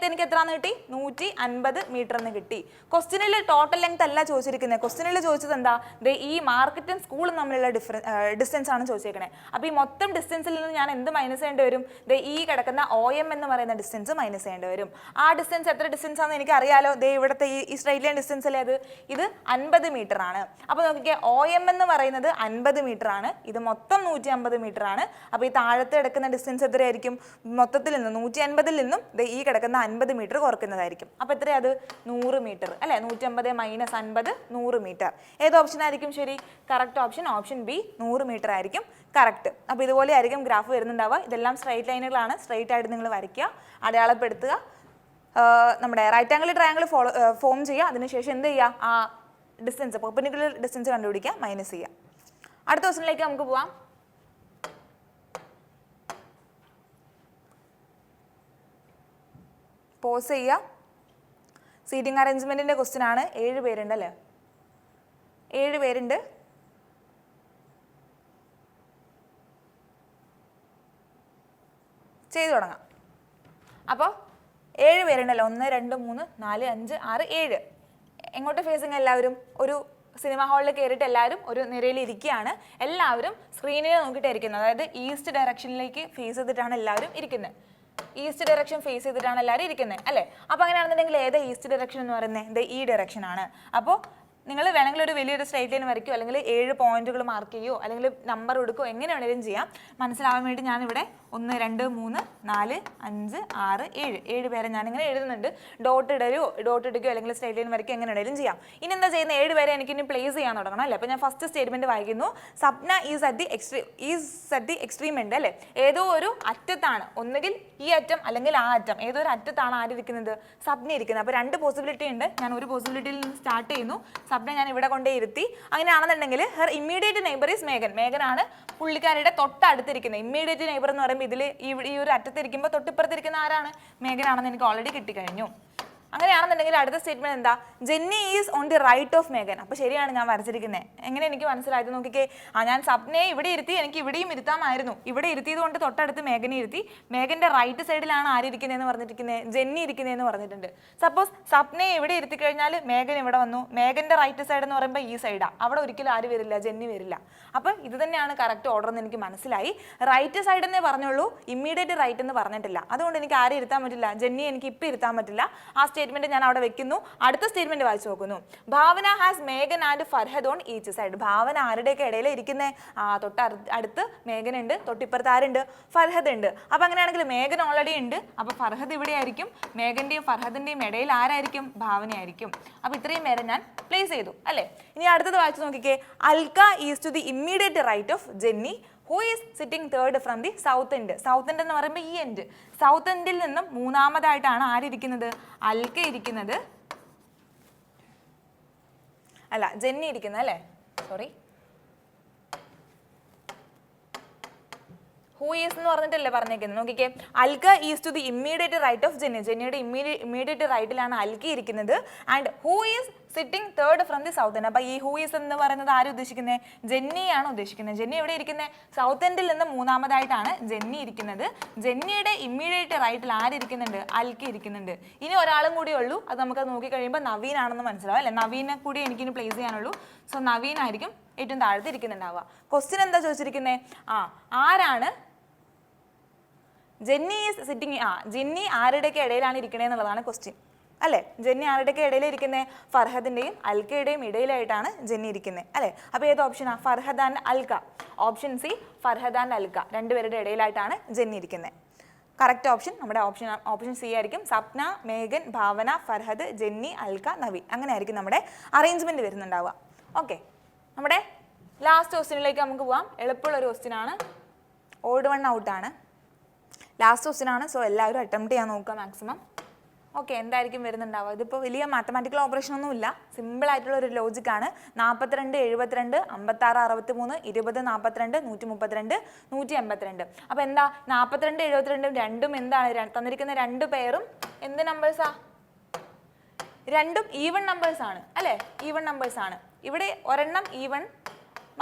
എനിക്ക് എത്രയാണെന്ന് കിട്ടി, 150 മീറ്റർ എന്ന് കിട്ടി. ക്വസ്റ്റ്യനിൽ ടോട്ടൽ ലെങ്ത് അല്ല ചോദിച്ചിരിക്കുന്നത്. ക്വസ്റ്റ്യനിൽ ചോദിച്ചത് എന്താ, ഈ മാർക്കറ്റും സ്കൂളും തമ്മിലുള്ള ഡിസ്റ്റൻസ് ആണ് ചോദിച്ചേക്കണേ. അപ്പോൾ ഈ മൊത്തം ഡിസ്റ്റൻസിൽ നിന്ന് ഞാൻ എന്ത് മൈനസ് ചെയ്യേണ്ടി വരും, ഈ കിടക്കുന്ന OM എന്ന് പറയുന്ന ഡിസ്റ്റൻസ് മൈനസ് ചെയ്യേണ്ടി വരും. ആ ഡിസ്റ്റൻസ് എത്ര ഡിസ്റ്റൻസ് ആണെന്ന് എനിക്ക് അറിയാലോ. ഇവിടുത്തെ ഈ സ്ട്രൈറ്റ് ലൈൻ ഡിസ്റ്റൻസ് അല്ലേ, ഇത് 50 മീറ്റർ ആണ്. അപ്പോൾ നോക്കിക്കേ, OM എന്ന് പറയുന്നത് 50 മീറ്റർ ആണ്, ഇത് മൊത്തം 150 മീറ്റർ ആണ്. അപ്പോൾ ഈ താഴത്ത് കിടക്കുന്ന ഡിസ്റ്റൻസ് എത്രയായിരിക്കും, മൊത്തത്തിൽ നിന്ന് 150ൽ നിന്നും ഈ കിടക്കുന്ന 50 മീറ്റർ കുറയ്ക്കുന്നതായിരിക്കും. അപ്പോൾ എത്രയാ, അത് 100 മീറ്റർ അല്ലേ. 150 മൈനസ് 50, 100 മീറ്റർ. ഏത് ഓപ്ഷൻ ആയിരിക്കും ശരി, correct option, option B, 100 meter ആയിരിക്കും കറക്റ്റ്. അപ്പോൾ ഇതുപോലെ ആയിരിക്കും ഗ്രാഫ് വരുന്നുണ്ടാവുക. ഇതെല്ലാം സ്ട്രൈറ്റ് ലൈനുകളാണ്, സ്ട്രൈറ്റ് ആയിട്ട് നിങ്ങൾ വരയ്ക്കുക, അടയാളപ്പെടുത്തുക, നമ്മുടെ റൈറ്റ് ആംഗിൾ ട്രയാംഗിൾ ഫോം ചെയ്യുക. അതിനുശേഷം എന്ത് ചെയ്യുക, ആ ഡിസ്റ്റൻസ്, പെർപെൻഡിക്കുലർ ഡിസ്റ്റൻസ് കണ്ടുപിടിക്കുക, മൈനസ് ചെയ്യുക. അടുത്ത ക്വസ്റ്റ്യനിലേക്ക് നമുക്ക് പോവാം. പോസ് ചെയ്യുക. സീറ്റിംഗ് അറേഞ്ച്മെൻറ്റിൻ്റെ ക്വസ്റ്റ്യൻ ആണ്. 7 പേരുണ്ട് അല്ലേ, 7 പേരുണ്ട്. ചെയ്തു തുടങ്ങാം. അപ്പോൾ 7 പേരുണ്ടല്ലോ, 1 2 3 4 5 6 7. എങ്ങോട്ട് ഫേസിങ് എല്ലാവരും, ഒരു സിനിമ ഹാളിൽ കയറിയിട്ട് എല്ലാവരും ഒരു നിരയിൽ ഇരിക്കുകയാണ്. എല്ലാവരും സ്ക്രീനിൽ നോക്കിയിട്ടാണ് ഇരിക്കുന്നത്. അതായത് ഈസ്റ്റ് ഡയറക്ഷനിലേക്ക് ഫേസ് ചെയ്തിട്ടാണ് എല്ലാവരും ഇരിക്കുന്നത്. ഈസ്റ്റ് ഡയറക്ഷൻ ഫേസ് ചെയ്തിട്ടാണ് എല്ലാവരും ഇരിക്കുന്നത് അല്ലേ? അപ്പോൾ അങ്ങനെയാണെന്നുണ്ടെങ്കിൽ ഏതാ ഈസ്റ്റ് ഡയറക്ഷൻ എന്ന് പറയുന്നത്? ഈ ഡയറക്ഷൻ ആണ്. അപ്പോൾ നിങ്ങൾ വേണമെങ്കിൽ ഒരു വലിയൊരു സ്ട്രൈറ്റ് ലൈൻ വരയ്ക്കോ, അല്ലെങ്കിൽ 7 പോയിന്റുകൾ മാർക്ക് ചെയ്യോ, അല്ലെങ്കിൽ നമ്പർ കൊടുക്കുകയോ എങ്ങനെ വേണമെങ്കിലും ചെയ്യാം. മനസ്സിലാവാൻ വേണ്ടി ഞാനിവിടെ 1 2 3 4 5 6 7 പേരെ ഞാനിങ്ങനെ എഴുതുന്നുണ്ട്. ഡോട്ട് ഇടുകയോ അല്ലെങ്കിൽ സ്ട്രൈറ്റ് ലൈൻ വരയ്ക്കോ എങ്ങനെ വേണമെങ്കിലും ചെയ്യാം. ഇനി എന്താ ചെയ്യുന്നത്? 7 പേരെ എനിക്ക് ഇനി പ്ലേസ് ചെയ്യാൻ തുടങ്ങണം അല്ലേ? അപ്പോൾ ഞാൻ ഫസ്റ്റ് സ്റ്റേറ്റ്മെന്റ് വായിക്കുന്നു. Sapna is at the extreme end അല്ലേ? ഏതോ ഒരു അറ്റത്താണ്, ഒന്നുകിൽ ഈ അറ്റം അല്ലെങ്കിൽ ആ അറ്റം, ഏതോ ഒരു അറ്റത്താണ് ആരിയിരിക്കുന്നത്? സപ്ന ഇരിക്കുന്നത്. അപ്പോൾ 2 പോസിബിലിറ്റി ഉണ്ട്. ഞാൻ ഒരു പോസിബിലിറ്റിയിൽ നിന്ന് സ്റ്റാർട്ട് ചെയ്യുന്നു. സപ്ന ഞാൻ ഇവിടെ കൊണ്ടേ ഇരുത്തി. അങ്ങനെയാണെന്നുണ്ടെങ്കിൽ ഹെർ ഇമ്മീഡിയറ്റ് നെയ്ബർ ഈസ് മേഘൻ. മേഘനാണ് പുള്ളിക്കാരുടെ തൊട്ടടുത്തിരിക്കുന്നത്. ഇമ്മീഡിയറ്റ് നെയ്ബർ എന്ന് പറയുമ്പോൾ ഇതിൽ ഈ ഒരു അറ്റത്തിരിക്കുമ്പോൾ തൊട്ടിപ്പുറത്തിരിക്കുന്ന ആരാണ്? മേഘനാണെന്ന് എനിക്ക് ഓൾറെഡി കിട്ടിക്കഴിഞ്ഞു. അങ്ങനെയാണെന്നുണ്ടെങ്കിൽ അടുത്ത സ്റ്റേറ്റ്മെന്റ് എന്താ? Jenny is on the right of മേഘൻ. അപ്പോൾ ശരിയാണ് ഞാൻ വരച്ചിരിക്കുന്നത്. എങ്ങനെ എനിക്ക് മനസ്സിലായത് നോക്കിക്കേ. ഞാൻ സപ്നയെ ഇവിടെ ഇരുത്തി, എനിക്ക് ഇവിടെയും ഇരുത്താമായിരുന്നു. ഇവിടെ ഇരുത്തിയത് കൊണ്ട് തൊട്ടടുത്ത് മേഘനെ ഇരുത്തി. മേഘന്റെ റൈറ്റ് സൈഡിലാണ് ആരിയിരിക്കുന്നതെന്ന് പറഞ്ഞിരിക്കുന്നത്? ജെന്നി ഇരിക്കുന്നതെന്ന് പറഞ്ഞിട്ടുണ്ട്. സപ്പോസ് സപ്നയെ ഇവിടെ ഇരുത്തി കഴിഞ്ഞാൽ മേഘൻ ഇവിടെ വന്നു. മേഘന്റെ റൈറ്റ് സൈഡ് എന്ന് പറയുമ്പോൾ ഈ സൈഡാണ്. അവിടെ ഒരിക്കലും ആര് വരില്ല? ജെന്നി വരില്ല. അപ്പോൾ ഇത് തന്നെയാണ് കറക്റ്റ് ഓർഡർ എന്ന് എനിക്ക് മനസ്സിലായി. റൈറ്റ് സൈഡ് എന്നേ പറഞ്ഞുള്ളൂ, ഇമ്മീഡിയറ്റ് റൈറ്റ് എന്ന് പറഞ്ഞിട്ടില്ല. അതുകൊണ്ട് എനിക്ക് ആരെ ഇരുത്താൻ പറ്റില്ല? ജെന്നി എനിക്ക് ഇപ്പം ഇരുത്താൻ പറ്റില്ല. ആ സ്റ്റേറ്റ്മെന്റ് ഞാൻ അവിടെ വെക്കുന്നു. അടുത്ത സ്റ്റേറ്റ്മെന്റ് വായിച്ചു നോക്കുന്നു. ഭാവന ഹാസ് മേഘൻ and Farhad on each side. Bhavana ആരുടെയൊക്കെ ഇടയിൽ ഇരിക്കുന്നത്? അടുത്ത് മേഘൻ ഉണ്ട്, തൊട്ടിപ്പുറത്ത് ആരുണ്ട്? ഫർഹദ് ഉണ്ട്. അപ്പൊ അങ്ങനെയാണെങ്കിൽ മേഘൻ ഓൾറെഡി ഉണ്ട്. അപ്പൊ ഫർഹദ് ഇവിടെ ആയിരിക്കും. മേഘന്റെയും ഫർഹദിന്റെയും ഇടയിൽ ആരായിരിക്കും? ഭാവന ആയിരിക്കും. അപ്പൊ ഇത്രയും പേരെ ഞാൻ പ്ലേസ് ചെയ്തു അല്ലേ? ഇനി അടുത്തത് വായിച്ചു നോക്കിക്കേ. Alka is to the immediate right of Jenny who is sitting third from the south end. South end എന്ന് പറയുമ്പോൾ ഈ എൻഡ്. സൗത്ത് എൻഡിൽ നിന്നും മൂന്നാമതായിട്ടാണ് ആരിയിരിക്കുന്നത്? അൽക്ക ഇരിക്കുന്നത്. അല്ല, ജെന്നി ഇരിക്കുന്നത് അല്ലേ? സോറി, ഹൂ ഈസ് എന്ന് പറഞ്ഞിട്ടല്ലേ പറഞ്ഞേക്കുന്നത്? നോക്കിക്കേ. Alka is to the immediate right of Jenny. ജെന്നിയുടെ ഇമ്മീഡിയറ്റ് റൈറ്റിലാണ് അൽക്ക ഇരിക്കുന്നത്. And who is sitting third from the south end. അപ്പോൾ ഈ ഹൂ ഈസ് എന്ന് പറയുന്നത് ആരും ഉദ്ദേശിക്കുന്നത്? ജെന്നിയാണ് ഉദ്ദേശിക്കുന്നത്. ജെന്നി എവിടെ ഇരിക്കുന്നത്? സൗത്ത് എൻഡിൽ നിന്ന് മൂന്നാമതായിട്ടാണ് ജെന്നി ഇരിക്കുന്നത്. ജെന്നിയുടെ ഇമ്മീഡിയറ്റ് റൈറ്റിൽ ആരിയ്ക്കുന്നുണ്ട്? അൽക്ക ഇരിക്കുന്നുണ്ട്. ഇനി ഒരാളും കൂടി ഉള്ളൂ. അത് നമുക്ക് നോക്കി കഴിയുമ്പോൾ നവീൻ ആണെന്ന് മനസ്സിലാവും അല്ലേ? നവീനെ കൂടി എനിക്കിനി പ്ലേസ് ചെയ്യാനുള്ളൂ. സോ നവീൻ ആയിരിക്കും ഏറ്റവും താഴത്ത് ഇരിക്കുന്നുണ്ടാവുക. ക്വസ്റ്റ്യൻ എന്താ ചോദിച്ചിരിക്കുന്നത്? ആരാണ് ജെന്നി ഈസ് സിറ്റിംഗ്? ജെന്നി ആരുടെയൊക്കെ ഇടയിലാണ് ഇരിക്കണേ എന്നുള്ളതാണ് ക്വസ്റ്റ്യൻ അല്ലേ? ജെന്നി ആരുടെയൊക്കെ ഇടയിൽ ഇരിക്കുന്നത്? ഫർഹദിന്റെയും അൽക്കയുടെയും ഇടയിലായിട്ടാണ് ജെന്നി ഇരിക്കുന്നത് അല്ലേ? അപ്പോൾ ഏത് ഓപ്ഷനാ? Farhad and Alka. Option C, Farhad and Alka രണ്ടുപേരുടെ ഇടയിലായിട്ടാണ് ജെന്നി ഇരിക്കുന്നത്. കറക്റ്റ് ഓപ്ഷൻ നമ്മുടെ ഓപ്ഷൻ സി ആയിരിക്കും. സപ്ന, മേഘൻ, ഭാവന, ഫർഹദ്, ജെന്നി, അൽക്ക, നവീൻ. അങ്ങനെ ആയിരിക്കും നമ്മുടെ അറേഞ്ച്മെന്റ് വരുന്നുണ്ടാവുക. ഓക്കെ, നമ്മുടെ ലാസ്റ്റ് ക്വസ്റ്റ്യനിലേക്ക് നമുക്ക് പോവാം. എളുപ്പമുള്ളൊരു ക്വസ്റ്റ്യനാണ്. ഓഡ് വൺ ഔട്ടാണ്. ലാസ്റ്റ് ക്വസ്റ്റ്യനാണ്. സോ എല്ലാവരും അറ്റംപ്റ്റ് ചെയ്യാൻ നോക്കുക മാക്സിമം. ഓക്കെ, എന്തായിരിക്കും വരുന്നുണ്ടാവുക? ഇതിപ്പോൾ വലിയ മാത്തമാറ്റിക്കൽ ഓപ്പറേഷൻ ഒന്നും ഇല്ല. സിമ്പിൾ ആയിട്ടുള്ള ഒരു ലോജിക്കാണ്. 42 72 56 63 20 42 132 182. അപ്പോൾ എന്താ 42 72 രണ്ടും എന്താണ്? തന്നിരിക്കുന്ന രണ്ട് പേരും എന്ത് നമ്പേഴ്സാ? രണ്ടും ഈവൺ നമ്പേഴ്സ് ആണ് അല്ലേ? ഈവൺ നമ്പേഴ്സ് ആണ്. ഇവിടെ ഒരെണ്ണം ഈവൺ,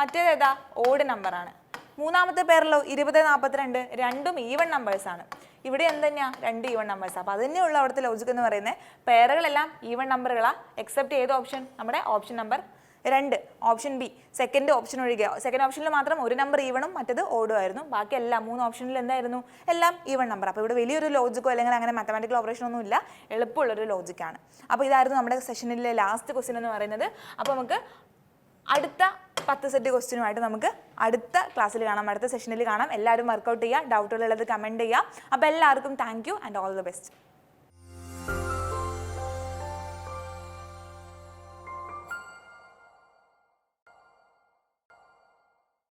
മറ്റേതേതാ? ഓഡ് നമ്പറാണ്. മൂന്നാമത്തെ പേരിലോ 20 42 രണ്ടും ഈവൺ നമ്പേഴ്സ് ആണ്. ഇവിടെ എന്തെന്നാ? രണ്ട് ഈവൺ നമ്പേഴ്സ്. അപ്പോൾ അത് തന്നെയുള്ള അവിടുത്തെ ലോജിക് എന്ന് പറയുന്നത് പേരുകളെല്ലാം ഈവൺ നമ്പറുകളാണ്. എക്സെപ്റ്റ് ഏത് ഓപ്ഷൻ? നമ്മുടെ option number 2, option B. Second option ഒഴികെ, സെക്കൻഡ് ഓപ്ഷനിൽ മാത്രം ഒരു നമ്പർ ഈവണും മറ്റത് ഓടും ആയിരുന്നു. ബാക്കി എല്ലാം 3 ഓപ്ഷനിൽ എന്തായിരുന്നു? എല്ലാം ഈവൺ നമ്പർ. അപ്പോൾ ഇവിടെ വലിയൊരു ലോജിക്കോ അല്ലെങ്കിൽ അങ്ങനെ മാത്തമാറ്റിക്കൽ ഓപ്പറേഷൻ ഒന്നും ഇല്ല. എളുപ്പമുള്ളൊരു ലോജിക്കാണ്. അപ്പോൾ ഇതായിരുന്നു നമ്മുടെ സെഷനിലെ ലാസ്റ്റ് ക്വസ്റ്റ്യൻ എന്ന് പറയുന്നത്. അപ്പോൾ നമുക്ക് അടുത്ത 10 സെറ്റ് ക്വസ്റ്റ്യനുമായിട്ട് നമുക്ക് അടുത്ത ക്ലാസ്സിൽ കാണാം, അടുത്ത സെഷനിൽ കാണാം. എല്ലാവരും വർക്കൗട്ട് ചെയ്യുക. ഡൗട്ടുകളുള്ളത് കമൻറ്റ് ചെയ്യുക. അപ്പോൾ എല്ലാവർക്കും thank you and all the best.